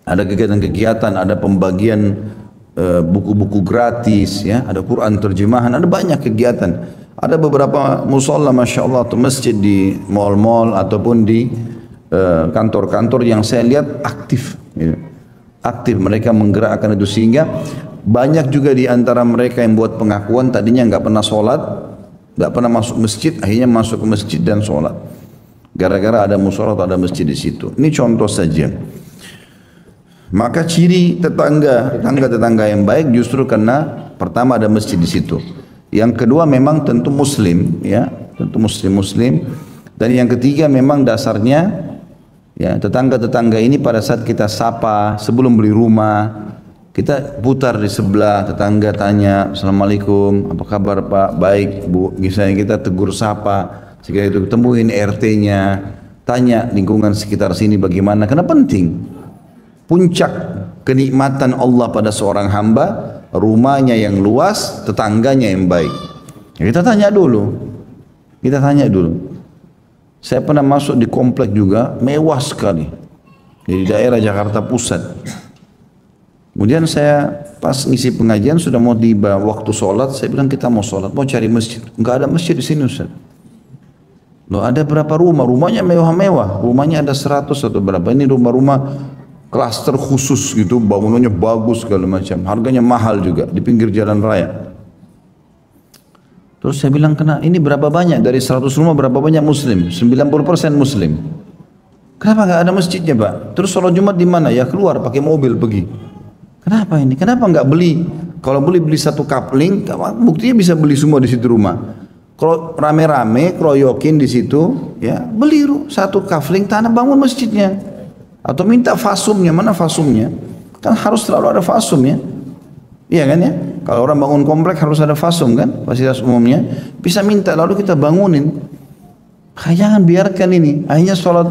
ada kegiatan-kegiatan, ada pembagian buku-buku gratis, ya, ada Quran terjemahan, ada banyak kegiatan. Ada beberapa musola, masya Allah, atau masjid di mall-mall ataupun di kantor-kantor yang saya lihat aktif, ya. Aktif mereka menggerakkan itu, sehingga banyak juga di antara mereka yang buat pengakuan tadinya nggak pernah sholat, nggak pernah masuk masjid, akhirnya masuk ke masjid dan sholat. Gara-gara ada musola atau ada masjid di situ. Ini contoh saja. Maka ciri tetangga yang baik justru karena pertama ada masjid di situ. Yang kedua memang tentu muslim, ya, tentu muslim. Dan yang ketiga memang dasarnya, ya, tetangga-tetangga ini pada saat kita sapa sebelum beli rumah, kita putar di sebelah, tetangga tanya, Assalamualaikum, apa kabar Pak? Baik Bu. Misalnya kita tegur sapa, jika itu temuin RT-nya, tanya lingkungan sekitar sini bagaimana, karena penting. Puncak kenikmatan Allah pada seorang hamba, rumahnya yang luas, tetangganya yang baik. Ya, kita tanya dulu. Saya pernah masuk di komplek juga, mewah sekali. Di daerah Jakarta Pusat. Kemudian saya pas ngisi pengajian sudah mau tiba waktu sholat, saya bilang kita mau sholat, mau cari masjid. Enggak ada masjid di sini Ustaz. Loh, ada berapa rumah? Rumahnya mewah-mewah. Rumahnya ada 100 atau berapa. Ini rumah-rumah klaster khusus gitu, bangunannya bagus segala macam, harganya mahal juga di pinggir jalan raya. Terus saya bilang, kena ini berapa banyak dari 100 rumah berapa banyak muslim? 90% muslim. Kenapa nggak ada masjidnya Pak? Terus sholat Jumat di mana? Ya keluar pakai mobil pergi. Kenapa ini? Kenapa nggak beli? Kalau beli satu kapling, buktinya bisa beli semua di situ rumah. Kalau rame-rame, keroyokin di situ, ya beli satu kapling tanah, bangun masjidnya. Atau minta fasumnya, mana fasumnya? Kan harus selalu ada fasum ya. Iya kan ya? Kalau orang bangun komplek harus ada fasum kan? Fasilitas umumnya. Bisa minta lalu kita bangunin. Jangan biarkan ini. Akhirnya sholat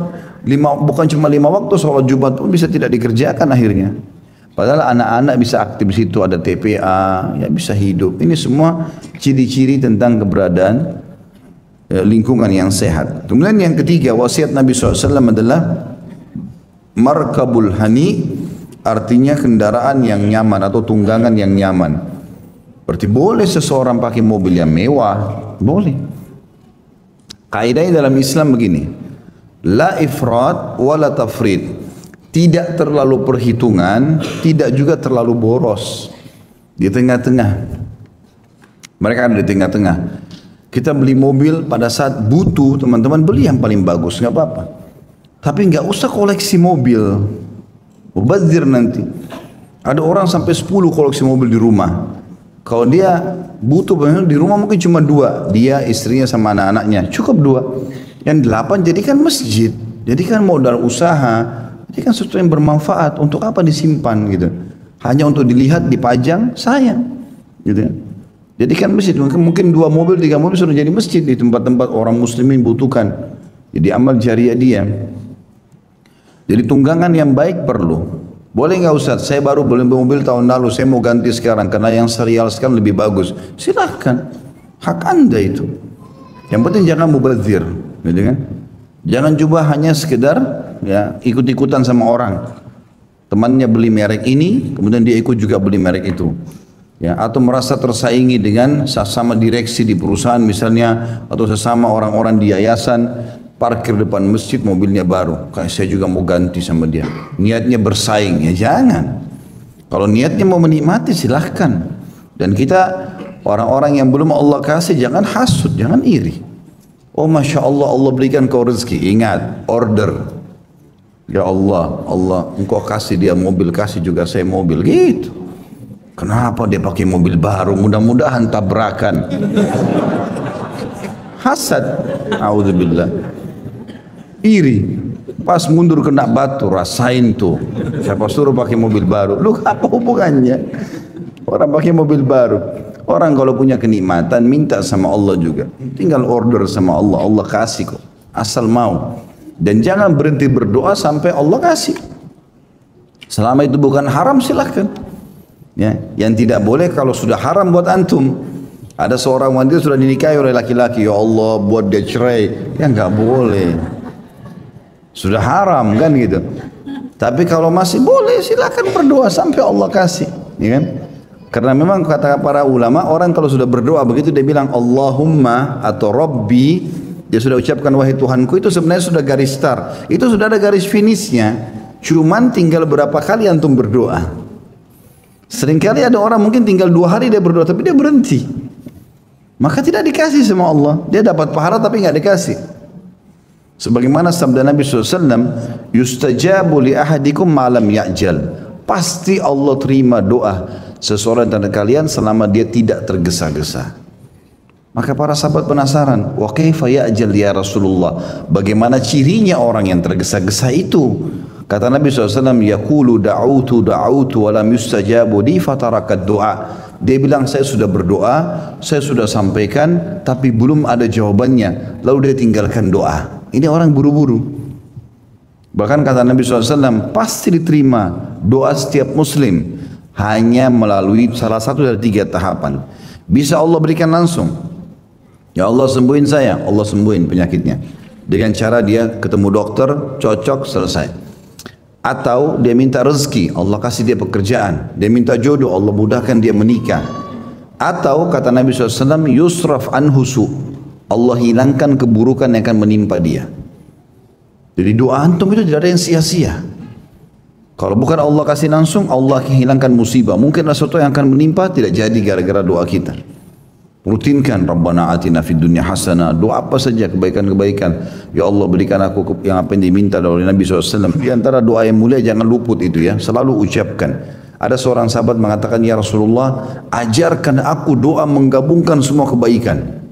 bukan cuma 5 waktu, sholat Jumat pun bisa tidak dikerjakan akhirnya. Padahal anak-anak bisa aktif di situ, ada TPA, ya bisa hidup. Ini semua ciri-ciri tentang keberadaan lingkungan yang sehat. Kemudian yang ketiga, wasiat Nabi SAW adalah markabul hani, artinya kendaraan yang nyaman atau tunggangan yang nyaman. Berarti boleh seseorang pakai mobil yang mewah, boleh. Kaidahnya dalam Islam begini, la ifrat wa la tafrid. Tidak terlalu perhitungan, tidak juga terlalu boros. Di tengah-tengah. Mereka ada di tengah-tengah. Kita beli mobil pada saat butuh, teman-teman beli yang paling bagus, nggak apa-apa. Tapi nggak usah koleksi mobil, mubazir nanti. Ada orang sampai 10 koleksi mobil di rumah. Kalau dia butuh di rumah mungkin cuma 2, dia, istrinya sama anak-anaknya, cukup 2. Yang 8 jadikan masjid, jadikan modal usaha, jadikan sesuatu yang bermanfaat. Untuk apa disimpan gitu? Hanya untuk dilihat, dipajang, sayang, gitu. Jadikan masjid. Mungkin 2 mobil, 3 mobil sudah jadi masjid di tempat-tempat orang muslimin butuhkan. Jadi amal jariah dia. Jadi tunggangan yang baik perlu. Boleh nggak Ustaz? Saya baru beli mobil tahun lalu, saya mau ganti sekarang karena yang serial sekarang lebih bagus. Silahkan, hak Anda itu. Yang penting jangan mubazir, gitu kan? Jangan coba hanya sekedar ya ikut-ikutan sama orang. Temannya beli merek ini, kemudian dia ikut juga beli merek itu. Ya, atau merasa tersaingi dengan sesama direksi di perusahaan misalnya, atau sesama orang-orang di yayasan, parkir depan masjid mobilnya baru, kayak saya juga mau ganti sama dia. Niatnya bersaing, ya jangan. Kalau niatnya mau menikmati silahkan. Dan kita orang-orang yang belum Allah kasih jangan hasud, jangan iri. Oh Masya Allah, Allah berikan kau rezeki. Ingat, order. Ya Allah, Allah engkau kasih dia mobil, kasih juga saya mobil, gitu. Kenapa dia pakai mobil baru? Mudah-mudahan tabrakan. Hasad, a'udzubillah. Iri, pas mundur kena batu, rasain tuh. Siapa suruh pakai mobil baru? Lu apa hubungannya? Orang pakai mobil baru. Orang kalau punya kenikmatan minta sama Allah juga. Tinggal order sama Allah, Allah kasih kok. Asal mau. Dan jangan berhenti berdoa sampai Allah kasih. Selama itu bukan haram silahkan. Ya, yang tidak boleh kalau sudah haram buat antum. Ada seorang wanita sudah dinikahi oleh laki-laki, ya Allah buat dia cerai, ya nggak boleh. Sudah haram kan gitu. Tapi kalau masih boleh silakan berdoa sampai Allah kasih, ya kan? Karena memang kata para ulama, orang kalau sudah berdoa begitu dia bilang Allahumma atau Rabbi, dia sudah ucapkan wahai Tuhanku, itu sebenarnya sudah garis start. Itu sudah ada garis finishnya. Cuman tinggal berapa kali antum berdoa. Seringkali ada orang mungkin tinggal 2 hari dia berdoa tapi dia berhenti. Maka tidak dikasih sama Allah. Dia dapat pahala tapi nggak dikasih. Sebagaimana sabda Nabi SAW, yustajabu li ahadikum malam ya'jal. Pasti Allah terima doa seseorang dari kalian selama dia tidak tergesa-gesa. Maka para sahabat penasaran, wa kaifa ya'jal ya Rasulullah? Bagaimana cirinya orang yang tergesa-gesa itu? Kata Nabi SAW, yaqulu da'utu wa lam yustajabu li fatarakat doa. Dia bilang saya sudah berdoa, saya sudah sampaikan, tapi belum ada jawabannya. Lalu dia tinggalkan doa. Ini orang buru-buru. Bahkan kata Nabi SAW, pasti diterima doa setiap muslim hanya melalui salah satu dari 3 tahapan. Bisa Allah berikan langsung. Ya Allah sembuhin saya, Allah sembuhin penyakitnya. Dengan cara dia ketemu dokter, cocok, selesai. Atau dia minta rezeki, Allah kasih dia pekerjaan. Dia minta jodoh, Allah mudahkan dia menikah. Atau kata Nabi SAW, yusraf anhusu, Allah hilangkan keburukan yang akan menimpa dia. Jadi doa antum itu tidak ada yang sia-sia. Kalau bukan Allah kasih langsung, Allah hilangkan musibah. Mungkin sesuatu yang akan menimpa tidak jadi gara-gara doa kita. Rutinkan Rabbana atina fid dunya hasanah. Doa apa saja kebaikan-kebaikan. Ya Allah berikan aku yang apa yang diminta oleh Nabi SAW. Di antara doa yang mulia jangan luput itu ya. Selalu ucapkan. Ada seorang sahabat mengatakan, ya Rasulullah, ajarkan aku doa menggabungkan semua kebaikan.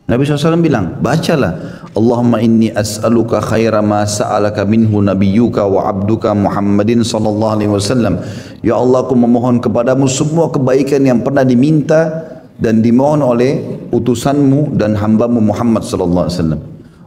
Nabi SAW bilang, bacalah, Allahumma inni as'aluka khaira ma sa'alaka minhu nabiyyuka wa abduka Muhammadin sallallahu alaihi wasallam. Ya Allah, aku memohon kepadamu semua kebaikan yang pernah diminta dan dimohon oleh utusanmu dan hambamu Muhammad sallallahu alaihi wasallam.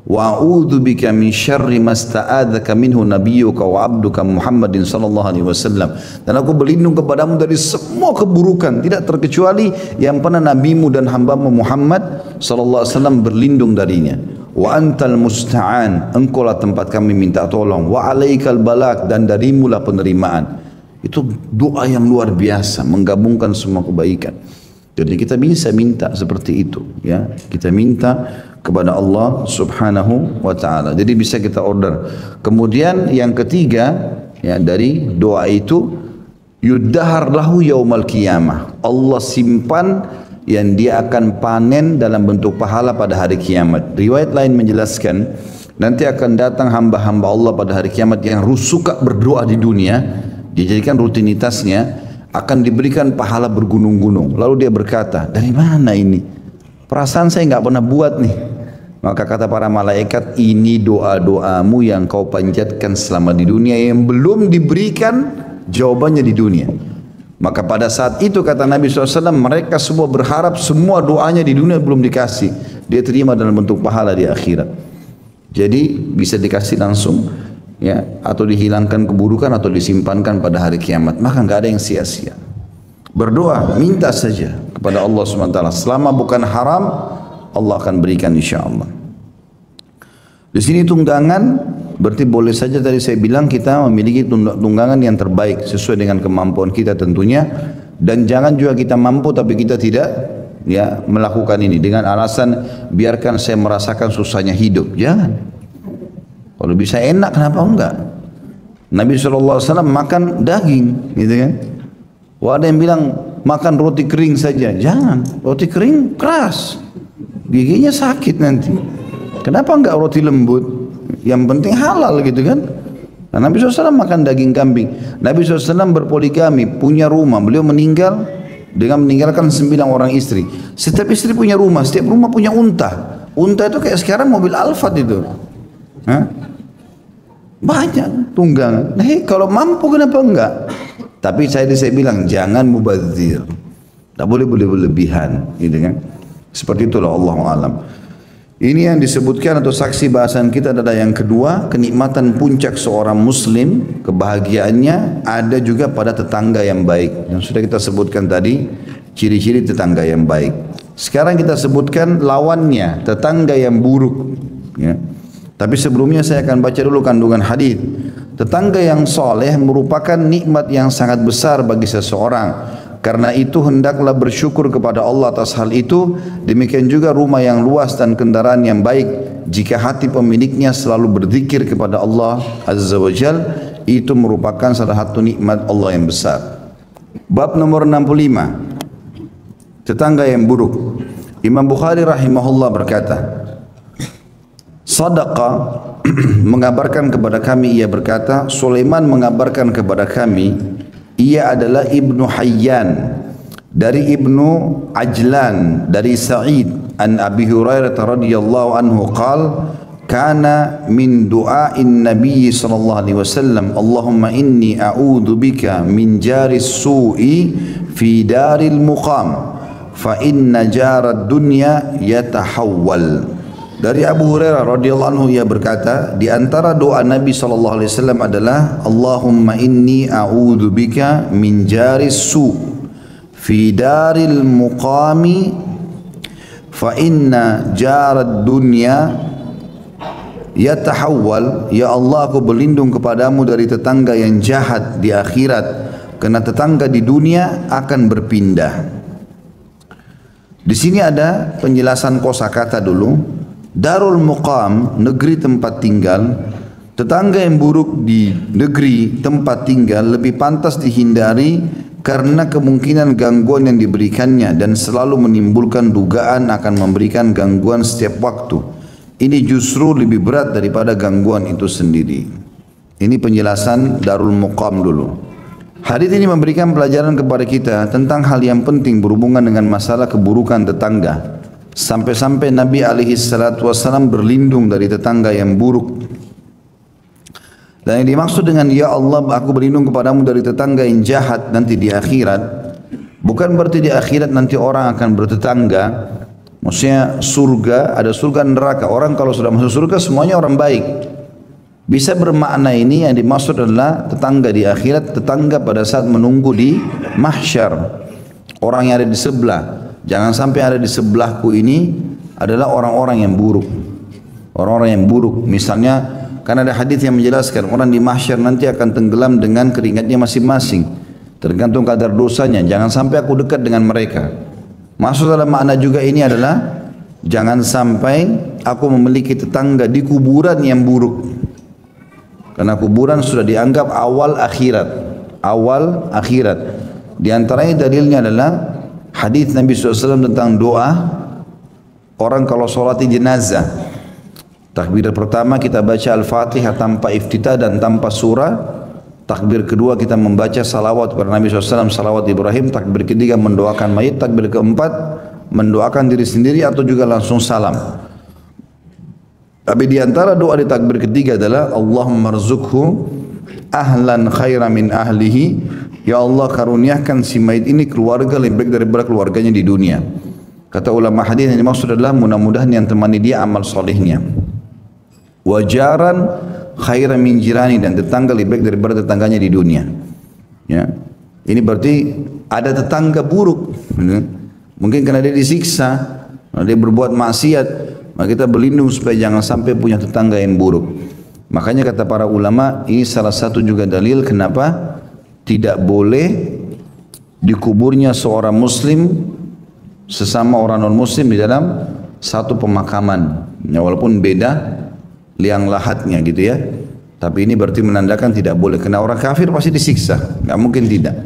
Wa a'udzu bika min syarri ma sta'adzaka minhu nabiyyuka wa abduka Muhammadin sallallahu alaihi wasallam. Dan aku berlindung kepadamu dari semua keburukan, tidak terkecuali yang pernah nabimu dan hambamu Muhammad sallallahu alaihi wasallam berlindung darinya. Wa antal musta'an, engkaulah tempat kami minta tolong. Wa alaikal balak, dan darimulah penerimaan. Itu doa yang luar biasa, menggabungkan semua kebaikan. Jadi kita bisa minta seperti itu, ya. Kita minta kepada Allah Subhanahu wa taala. Jadi bisa kita order. Kemudian yang ketiga, ya, dari doa itu yuddahar lahu yaumal qiyamah. Allah simpan yang dia akan panen dalam bentuk pahala pada hari kiamat. Riwayat lain menjelaskan, nanti akan datang hamba-hamba Allah pada hari kiamat yang suka berdoa di dunia, dijadikan rutinitasnya, akan diberikan pahala bergunung-gunung. Lalu dia berkata, dari mana ini? Perasaan saya nggak pernah buat nih. Maka kata para malaikat, ini doa-doamu yang kau panjatkan selama di dunia yang belum diberikan jawabannya di dunia. Maka pada saat itu kata Nabi SAW, mereka semua berharap semua doanya di dunia belum dikasih. Dia terima dalam bentuk pahala di akhirat. Jadi bisa dikasih langsung, ya, atau dihilangkan keburukan atau disimpankan pada hari kiamat. Maka nggak ada yang sia-sia. Berdoa, minta saja kepada Allah SWT. Selama bukan haram, Allah akan berikan insya Allah. Di sini tunggangan, berarti boleh saja tadi saya bilang kita memiliki tunggangan yang terbaik sesuai dengan kemampuan kita tentunya. Dan jangan juga kita mampu tapi kita tidak, ya, melakukan ini dengan alasan biarkan saya merasakan susahnya hidup. Jangan. Kalau bisa enak kenapa enggak? Nabi SAW makan daging, gitu kan? Wah, ada yang bilang makan roti kering saja. Jangan, roti kering keras, giginya sakit nanti. Kenapa enggak roti lembut? Yang penting halal, gitu kan? Nah, Nabi SAW makan daging kambing. Nabi SAW berpoligami, punya rumah. Beliau meninggal dengan meninggalkan 9 orang istri. Setiap istri punya rumah, setiap rumah punya unta. Unta itu kayak sekarang mobil Alphard itu. Hah? Banyak tunggangan. Nah, kalau mampu kenapa enggak? Tapi saya bilang jangan mubazir. Tak boleh berlebihan, gitu kan? Seperti itulah Allah alam. Ini yang disebutkan atau saksi bahasan kita adalah yang kedua, kenikmatan puncak seorang muslim, kebahagiaannya ada juga pada tetangga yang baik. Yang sudah kita sebutkan tadi, ciri-ciri tetangga yang baik. Sekarang kita sebutkan lawannya, tetangga yang buruk. Ya. Tapi sebelumnya saya akan baca dulu kandungan hadis. Tetangga yang soleh merupakan nikmat yang sangat besar bagi seseorang. Karena itu hendaklah bersyukur kepada Allah atas hal itu. Demikian juga rumah yang luas dan kendaraan yang baik. Jika hati pemiliknya selalu berzikir kepada Allah Azza wa Jal, itu merupakan salah satu nikmat Allah yang besar. Bab nomor 65. Tetangga yang buruk. Imam Bukhari rahimahullah berkata, Sadaqa mengabarkan kepada kami, ia berkata, Sulaiman mengabarkan kepada kami, ia adalah Ibnu Hayyan dari Ibnu Ajlan dari Sa'id an Abi Hurairah radhiyallahu anhu qala kana min du'ain Nabi sallallahu alaihi wasallam Allahumma inni a'udzu bika min jaris su'i fi daril muqam fa inna jarad dunya yatahawwal. Dari Abu Hurairah radhiyallahu anhu ia berkata, di antara doa Nabi sallallahu alaihi wasallam adalah Allahumma inni a'udzu bika min jaris su fi daril muqami fa inna jarad dunya yatahawwal. Ya Allah, aku berlindung kepadamu dari tetangga yang jahat di akhirat, karena tetangga di dunia akan berpindah. Di sini ada penjelasan kosakata dulu. Darul Muqam, negeri tempat tinggal. Tetangga yang buruk di negeri tempat tinggal lebih pantas dihindari karena kemungkinan gangguan yang diberikannya dan selalu menimbulkan dugaan akan memberikan gangguan setiap waktu. Ini justru lebih berat daripada gangguan itu sendiri. Ini penjelasan Darul Muqam dulu. Hadis ini memberikan pelajaran kepada kita tentang hal yang penting berhubungan dengan masalah keburukan tetangga. Sampai-sampai Nabi SAW berlindung dari tetangga yang buruk. Dan yang dimaksud dengan ya Allah aku berlindung kepadamu dari tetangga yang jahat nanti di akhirat, bukan berarti di akhirat nanti orang akan bertetangga. Maksudnya surga, ada surga dan neraka. Orang kalau sudah masuk surga semuanya orang baik. Bisa bermakna ini yang dimaksud adalah tetangga di akhirat, tetangga pada saat menunggu di mahsyar. Orang yang ada di sebelah. Jangan sampai ada di sebelahku ini adalah orang-orang yang buruk. Orang-orang yang buruk. Misalnya, karena ada hadis yang menjelaskan orang di mahsyar nanti akan tenggelam dengan keringatnya masing-masing. Tergantung kadar dosanya. Jangan sampai aku dekat dengan mereka. Maksud dalam makna juga ini adalah jangan sampai aku memiliki tetangga di kuburan yang buruk. Karena kuburan sudah dianggap awal akhirat. Awal akhirat. Di antaranya dalilnya adalah hadis Nabi SAW tentang doa orang kalau sholati jenazah. Takbir pertama kita baca Al-Fatihah tanpa iftitah dan tanpa surah. Takbir kedua kita membaca salawat kepada Nabi SAW, salawat Ibrahim. Takbir ketiga mendoakan mayit. Takbir keempat mendoakan diri sendiri atau juga langsung salam. Tapi di antara doa di takbir ketiga adalah Allahumma rzuqhu ahlan khairan min ahlihi. Ya Allah, karuniakan si mayit ini keluarga lebih baik daripada keluarganya di dunia. Kata ulama hadis yang dimaksud adalah mudah-mudahan yang temani dia amal solehnya. Wajaran khairan min jirani, dan tetangga lebih baik daripada tetangganya di dunia. Ya. Ini berarti ada tetangga buruk. Mungkin karena dia disiksa, karena dia berbuat maksiat, maka kita berlindung supaya jangan sampai punya tetangga yang buruk. Makanya kata para ulama, ini salah satu juga dalil kenapa tidak boleh dikuburnya seorang muslim sesama orang non muslim di dalam satu pemakaman. Ya, walaupun beda liang lahatnya gitu ya. Tapi ini berarti menandakan tidak boleh. Karena orang kafir pasti disiksa, nggak mungkin tidak.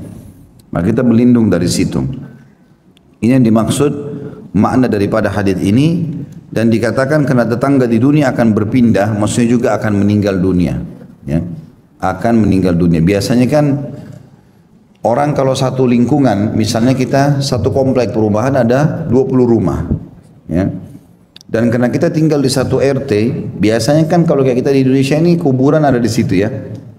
Maka kita berlindung dari situ. Ini yang dimaksud makna daripada hadis ini. Dan dikatakan karena tetangga di dunia akan berpindah, maksudnya juga akan meninggal dunia. Ya, akan meninggal dunia. Biasanya kan orang kalau satu lingkungan, misalnya kita satu komplek perumahan ada 20 rumah. Ya. Dan karena kita tinggal di satu RT, biasanya kan kalau kayak kita di Indonesia ini kuburan ada di situ ya.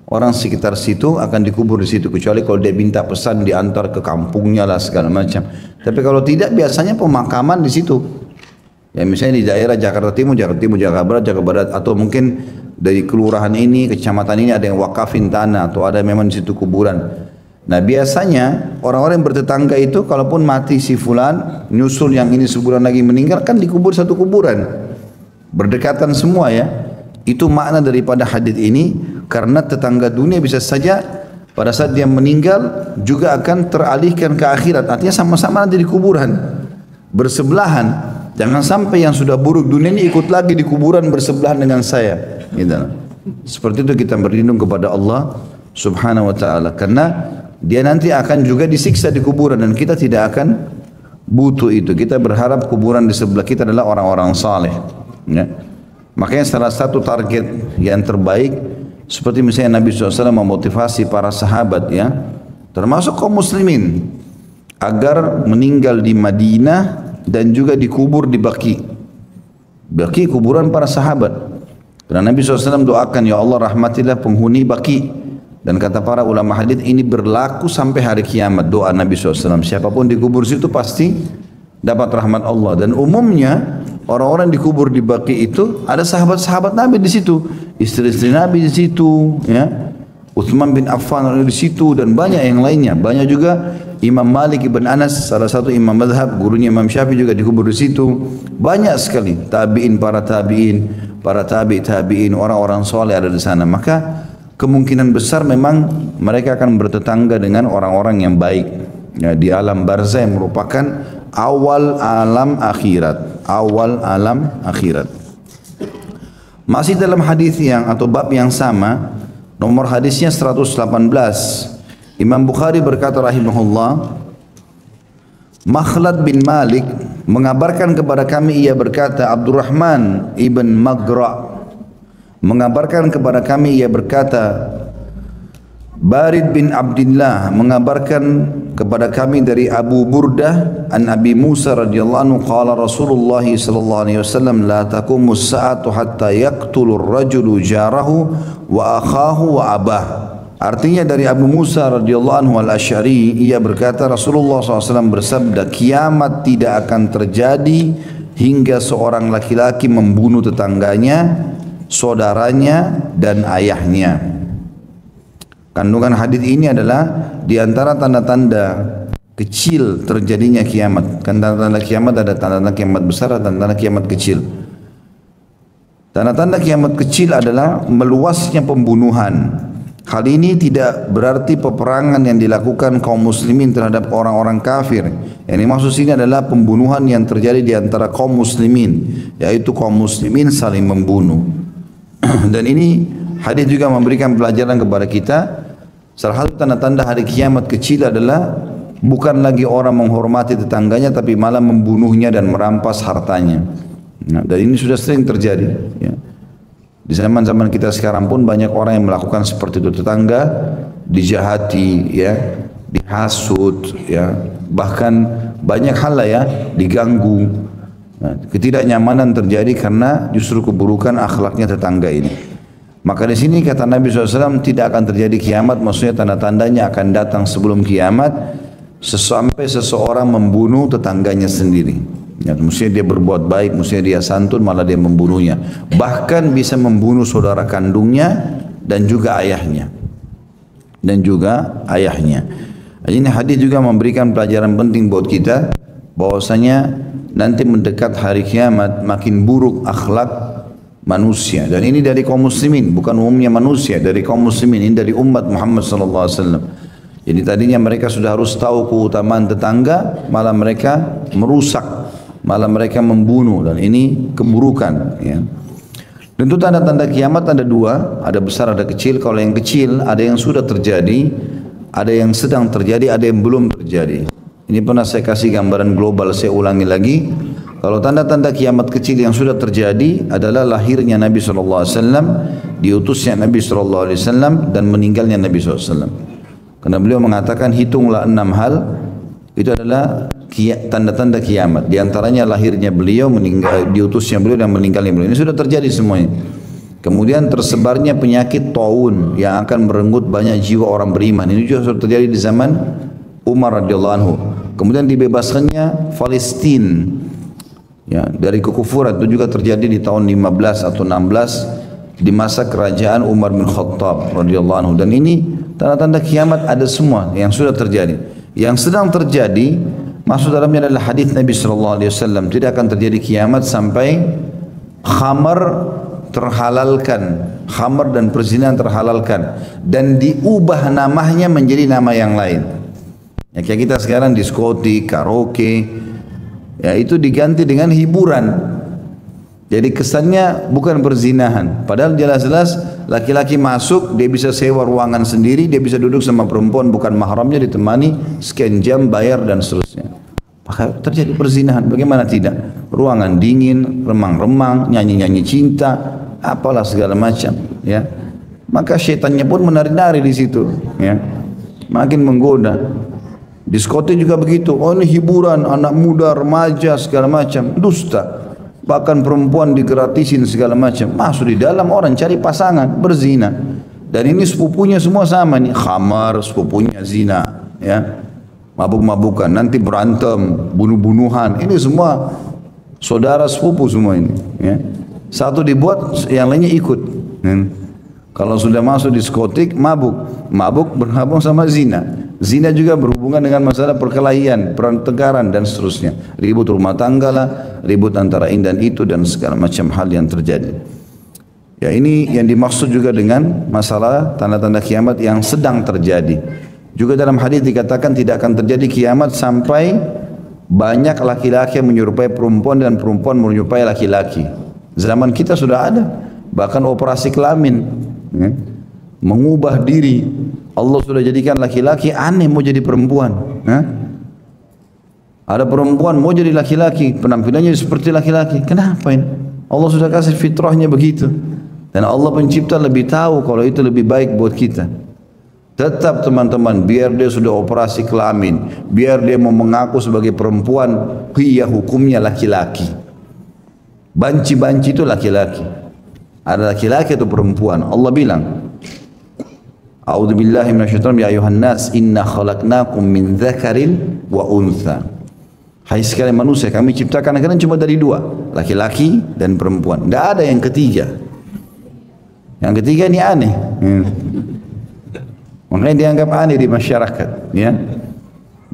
Orang sekitar situ akan dikubur di situ, kecuali kalau dia minta pesan diantar ke kampungnya lah segala macam. Tapi kalau tidak biasanya pemakaman di situ. Ya misalnya di daerah Jakarta Timur, Jakarta Barat, Jakarta Barat, atau mungkin dari kelurahan ini, kecamatan ini ada yang wakafin tanah atau ada memang di situ kuburan. Nah biasanya orang-orang yang bertetangga itu kalaupun mati si fulan, nyusul yang ini sebulan lagi meninggal, kan dikubur satu kuburan. Berdekatan semua ya. Itu makna daripada hadis ini, karena tetangga dunia bisa saja pada saat dia meninggal juga akan teralihkan ke akhirat. Artinya sama-sama nanti di kuburan, bersebelahan. Jangan sampai yang sudah buruk dunia ini ikut lagi di kuburan bersebelahan dengan saya. Gitu. Seperti itu kita berlindung kepada Allah Subhanahu wa ta'ala, karena dia nanti akan juga disiksa di kuburan dan kita tidak akan butuh itu. Kita berharap kuburan di sebelah kita adalah orang-orang saleh. Ya. Makanya salah satu target yang terbaik, seperti misalnya Nabi SAW memotivasi para sahabat ya, termasuk kaum muslimin, agar meninggal di Madinah dan juga dikubur di Baqi. Baqi kuburan para sahabat. Karena Nabi SAW doakan, ya Allah rahmatilah penghuni Baqi. Dan kata para ulama hadis ini berlaku sampai hari kiamat doa Nabi SAW. Siapapun dikubur situ pasti dapat rahmat Allah. Dan umumnya orang-orang dikubur di Baqi itu ada sahabat-sahabat Nabi di situ, istri-istri Nabi di situ, ya. Utsman bin Affan di situ dan banyak yang lainnya. Banyak juga Imam Malik ibn Anas, salah satu imam mazhab, gurunya Imam Syafi'i juga dikubur di situ. Banyak sekali tabi'in, para tabi'in, orang-orang soleh ada di sana. Maka kemungkinan besar memang mereka akan bertetangga dengan orang-orang yang baik ya, di alam barzah yang merupakan awal alam akhirat. Masih dalam hadis yang atau bab yang sama, nomor hadisnya 118. Imam Bukhari berkata rahimahullah, Makhlad bin Malik mengabarkan kepada kami, ia berkata, Abdurrahman ibn Magra mengabarkan kepada kami, ia berkata, Barid bin Abdullah mengabarkan kepada kami dari Abu Burdah an Abi Musa radhiyallahu anhu qala Rasulullah sallallahu alaihi wasallam la taqumu as-sa'atu hatta yaqtulu ar-rajulu jarahu wa akhahu wa abah. Artinya dari Abu Musa radhiyallahu anhu al-Asy'ari, ia berkata Rasulullah SAW bersabda, kiamat tidak akan terjadi hingga seorang laki-laki membunuh tetangganya, saudaranya dan ayahnya. Kandungan hadis ini adalah di antara tanda-tanda kecil terjadinya kiamat. Kan tanda-tanda kiamat ada tanda-tanda kiamat besar, ada tanda-tanda kiamat kecil. Tanda-tanda kiamat kecil adalah meluasnya pembunuhan. Hal ini tidak berarti peperangan yang dilakukan kaum muslimin terhadap orang-orang kafir. Yang dimaksud sini adalah pembunuhan yang terjadi di antara kaum muslimin, yaitu kaum muslimin saling membunuh. Dan ini hadis juga memberikan pelajaran kepada kita. Salah satu tanda-tanda hari kiamat kecil adalah bukan lagi orang menghormati tetangganya, tapi malah membunuhnya dan merampas hartanya. Nah, dan ini sudah sering terjadi. Ya. Di zaman-zaman kita sekarang pun banyak orang yang melakukan seperti itu. Tetangga dijahati, ya, dihasut, ya, bahkan banyak hal lah ya, diganggu. Nah, ketidaknyamanan terjadi karena justru keburukan akhlaknya tetangga ini. Maka di sini kata Nabi SAW tidak akan terjadi kiamat, maksudnya tanda-tandanya akan datang sebelum kiamat sampai seseorang membunuh tetangganya sendiri. Ya, mestinya dia berbuat baik, mestinya dia santun, malah dia membunuhnya. Bahkan bisa membunuh saudara kandungnya dan juga ayahnya. Ini hadis juga memberikan pelajaran penting buat kita, bahwasanya nanti mendekat hari kiamat makin buruk akhlak manusia, dan ini dari kaum muslimin, bukan umumnya manusia, dari kaum muslimin, ini dari umat Muhammad sallallahu alaihi wasallam. Jadi tadinya mereka sudah harus tahu keutamaan tetangga, malah mereka merusak, malah mereka membunuh, dan ini keburukan ya. Tentu tanda-tanda kiamat ada dua, ada besar ada kecil. Kalau yang kecil ada yang sudah terjadi, ada yang sedang terjadi, ada yang belum terjadi. Ini pernah saya kasih gambaran global, saya ulangi lagi. Kalau tanda-tanda kiamat kecil yang sudah terjadi adalah lahirnya Nabi SAW, diutusnya Nabi SAW, dan meninggalnya Nabi SAW. Karena beliau mengatakan hitunglah 6 hal, itu adalah tanda-tanda kiamat. Di antaranya lahirnya beliau, diutusnya beliau dan meninggalnya beliau. Ini sudah terjadi semuanya. Kemudian tersebarnya penyakit taun yang akan merenggut banyak jiwa orang beriman. Ini juga sudah terjadi di zaman Umar radhiyallahu anhu. Kemudian dibebaskannya Palestina. Ya, dari kekufuran, itu juga terjadi di tahun 15 atau 16 di masa kerajaan Umar bin Khattab radhiyallahu anhu. Dan ini Tanda-tanda kiamat ada semua yang sudah terjadi. Yang sedang terjadi, masuk dalamnya adalah hadis Nabi SAW. Tidak akan terjadi kiamat sampai khamar terhalalkan, khamar dan perzinahan terhalalkan, dan diubah namanya menjadi nama yang lain. Ya, kayak kita sekarang diskotik, karaoke, ya itu diganti dengan hiburan. Jadi kesannya bukan perzinahan, padahal jelas-jelas laki-laki masuk, dia bisa sewa ruangan sendiri, dia bisa duduk sama perempuan bukan mahramnya, ditemani sekian jam, bayar dan seterusnya. Maka terjadi perzinahan, bagaimana tidak? Ruangan dingin, remang-remang, nyanyi-nyanyi cinta, apalah segala macam, ya. Maka syaitannya pun menari-nari di situ, ya. Makin menggoda. Diskotik juga begitu. Oh, ini hiburan anak muda, remaja, segala macam. Dusta. Bahkan perempuan digratisin segala macam. Masuk di dalam, orang cari pasangan, berzina. Dan ini sepupunya semua sama nih, khamar, sepupunya zina, ya. Mabuk-mabukan, nanti berantem, bunuh-bunuhan. Ini semua saudara sepupu semua ini, ya. Satu dibuat, yang lainnya ikut. Kalau sudah masuk diskotik, mabuk bergabung sama zina. Zina juga berhubungan dengan masalah perkelahian, pertengkaran dan seterusnya. Ribut rumah tangga lah, ribut antara ini dan itu dan segala macam hal yang terjadi. Ya, ini yang dimaksud juga dengan masalah tanda-tanda kiamat yang sedang terjadi. Juga dalam hadis dikatakan tidak akan terjadi kiamat sampai banyak laki-laki yang menyerupai perempuan dan perempuan menyerupai laki-laki. Zaman kita sudah ada, bahkan operasi kelamin, ya, mengubah diri. Allah sudah jadikan laki-laki aneh mau jadi perempuan, ya. Ada perempuan mau jadi laki-laki, penampilannya seperti laki-laki. Kenapa ini? Allah sudah kasih fitrahnya begitu. Dan Allah pencipta lebih tahu kalau itu lebih baik buat kita. Tetap teman-teman, biar dia sudah operasi kelamin, biar dia mau mengaku sebagai perempuan, iya hukumnya laki-laki. Banci-banci itu laki-laki. Ada laki-laki atau perempuan. Allah bilang, A'udzubillahi minasyaitonir rajim, ya ayuhan nas, inna khalaqnakum min dzakarin wa untha. Hai sekalian manusia, kami ciptakan kalian cuma dari dua, laki-laki dan perempuan. Tidak ada yang ketiga. Yang ketiga ini aneh. Makanya dianggap aneh di masyarakat, ya.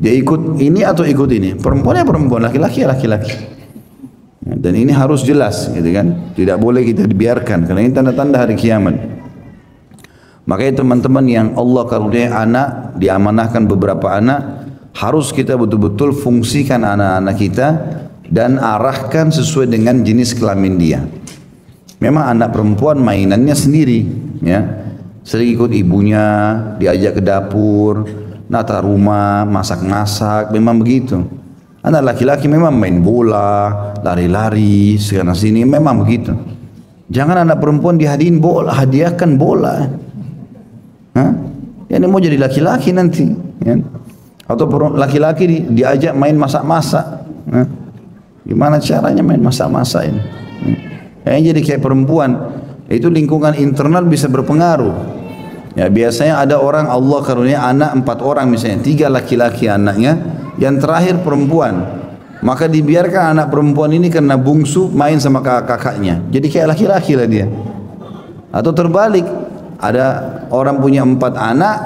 Dia ikut ini atau ikut ini. Perempuan ya perempuan, laki-laki ya laki-laki. Ya, dan ini harus jelas, gitu kan? Tidak boleh kita dibiarkan, karena ini tanda-tanda hari kiamat. Makanya teman-teman yang Allah karuniai anak, diamanahkan beberapa anak, harus kita betul-betul fungsikan anak-anak kita dan arahkan sesuai dengan jenis kelamin dia. Memang anak perempuan mainannya sendiri, ya. Sering ikut ibunya, diajak ke dapur, nata rumah, masak-masak, memang begitu. Anak laki-laki memang main bola, lari-lari, segala sini, memang begitu. Jangan anak perempuan dihadiahin bola, hadiahkan bola. Hah? Ya, ini mau jadi laki-laki nanti, ya. Atau laki-laki diajak main masak-masak. Gimana caranya main masak-masak ini? Kayaknya jadi kayak perempuan. Itu lingkungan internal bisa berpengaruh. Ya, biasanya ada orang Allah karunia anak 4 orang misalnya, 3 laki-laki anaknya, yang terakhir perempuan. Maka dibiarkan anak perempuan ini karena bungsu main sama kakaknya. Jadi kayak laki-laki lah dia. Atau terbalik, ada orang punya 4 anak,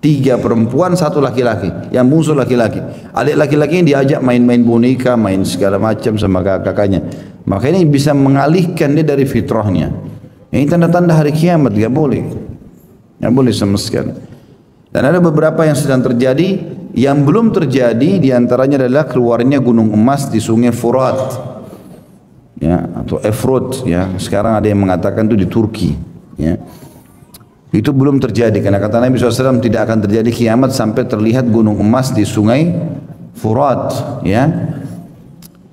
3 perempuan, 1 laki-laki. Yang bungsu laki-laki. Adik laki-laki yang diajak main-main boneka, main segala macam sama kakaknya. Maka ini bisa mengalihkan dia dari fitrahnya. Ini tanda-tanda hari kiamat, tidak boleh. Tidak boleh sama sekali. Dan ada beberapa yang sedang terjadi, yang belum terjadi diantaranya adalah keluarnya gunung emas di sungai Furat, ya, atau Efrut, ya. Sekarang ada yang mengatakan itu di Turki, ya. Itu belum terjadi karena kata Nabi SAW tidak akan terjadi kiamat sampai terlihat gunung emas di sungai Furat, ya.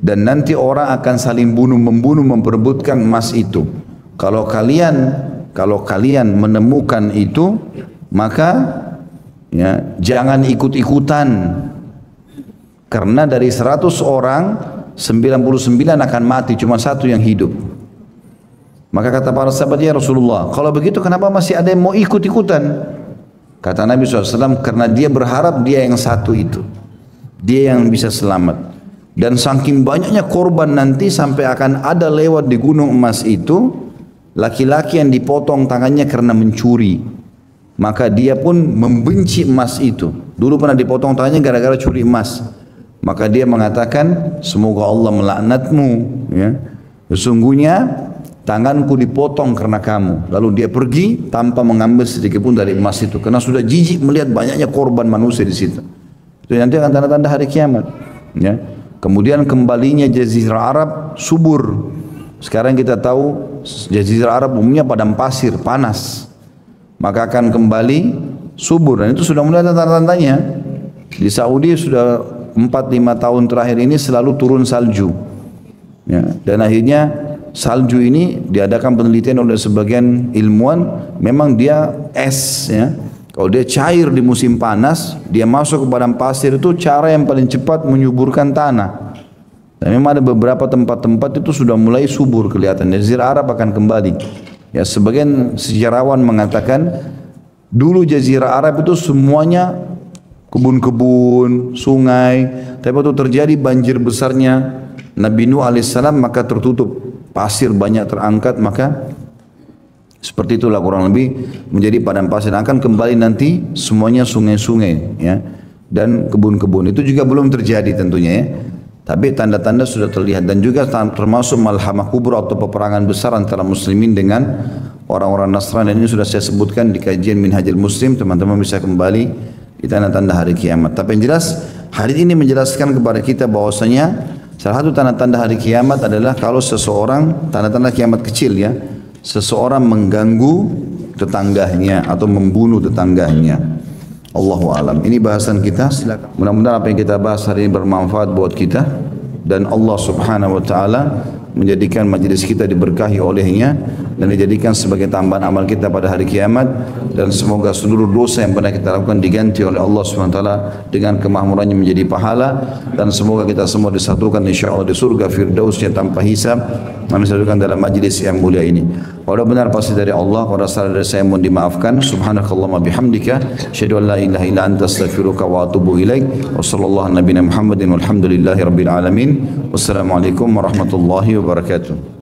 Dan nanti orang akan saling membunuh, memperebutkan emas itu. Kalau kalian menemukan itu, maka ya, jangan ikut-ikutan. Karena dari 100 orang, 99 akan mati, cuma 1 yang hidup. Maka kata para sahabat, ya Rasulullah, kalau begitu kenapa masih ada yang mau ikut-ikutan? Kata Nabi SAW, karena dia berharap dia yang satu itu. Dia yang bisa selamat. Dan saking banyaknya korban nanti sampai akan ada lewat di gunung emas itu, laki-laki yang dipotong tangannya karena mencuri. maka dia pun membenci emas itu. Dulu pernah dipotong tangannya gara-gara curi emas. Maka dia mengatakan, semoga Allah melaknatmu, ya. Sesungguhnya tanganku dipotong karena kamu. Lalu dia pergi tanpa mengambil sedikit pun dari emas itu, karena sudah jijik melihat banyaknya korban manusia di situ. Itu nanti akan tanda-tanda hari kiamat, ya. Kemudian kembalinya Jazirah Arab subur. Sekarang kita tahu Jazirah Arab umumnya padang pasir, panas. Maka akan kembali subur, dan itu sudah mulai tanda-tandanya. Di Saudi sudah 4-5 tahun terakhir ini selalu turun salju, ya. Dan akhirnya salju ini diadakan penelitian oleh sebagian ilmuwan, memang dia es, ya. Kalau dia cair di musim panas, dia masuk ke padang pasir, itu cara yang paling cepat menyuburkan tanah. Dan memang ada beberapa tempat-tempat itu sudah mulai subur kelihatan. Jazirah Arab akan kembali. Ya, sebagian sejarawan mengatakan dulu Jazirah Arab itu semuanya kebun-kebun, sungai. Tapi waktu terjadi banjir besarnya Nabi Nuh alaihissalam, maka tertutup, pasir banyak terangkat, maka seperti itulah kurang lebih menjadi padang pasir. Akan kembali nanti semuanya sungai-sungai, ya, dan kebun-kebun. Itu juga belum terjadi tentunya, ya. Tapi tanda-tanda sudah terlihat, dan juga termasuk malhamah kubra atau peperangan besar antara muslimin dengan orang-orang Nasrani. Dan ini sudah saya sebutkan di kajian Minhajul Muslim, teman-teman bisa kembali di tanda-tanda hari kiamat. Tapi yang jelas hadis ini menjelaskan kepada kita bahwasanya salah satu tanda-tanda hari kiamat adalah kalau seseorang, tanda-tanda kiamat kecil, ya, seseorang mengganggu tetangganya atau membunuh tetangganya. Allahu alam. Ini bahasan kita. Silakan. Mudah-mudahan apa yang kita bahas hari ini bermanfaat buat kita, dan Allah Subhanahu wa taala menjadikan majlis kita diberkahi olehnya dan dijadikan sebagai tambahan amal kita pada hari kiamat, dan semoga seluruh dosa yang pernah kita lakukan diganti oleh Allah Subhanahu wa taala dengan kemakmurannya menjadi pahala, dan semoga kita semua disatukan insyaallah di surga firdausnya tanpa hisab, dan disatukan dalam majlis yang mulia ini. Kalau benar pasti dari Allah, kalau salah dari saya mohon dimaafkan. Subhanakallahumma bihamdika asyhadu an la ilaha illa anta astaghfiruka wa atubu ilaik. Wa sallallahu nabiyana Muhammadin walhamdulillahi rabbil alamin. Wassalamualaikum warahmatullahi wabarakatuh.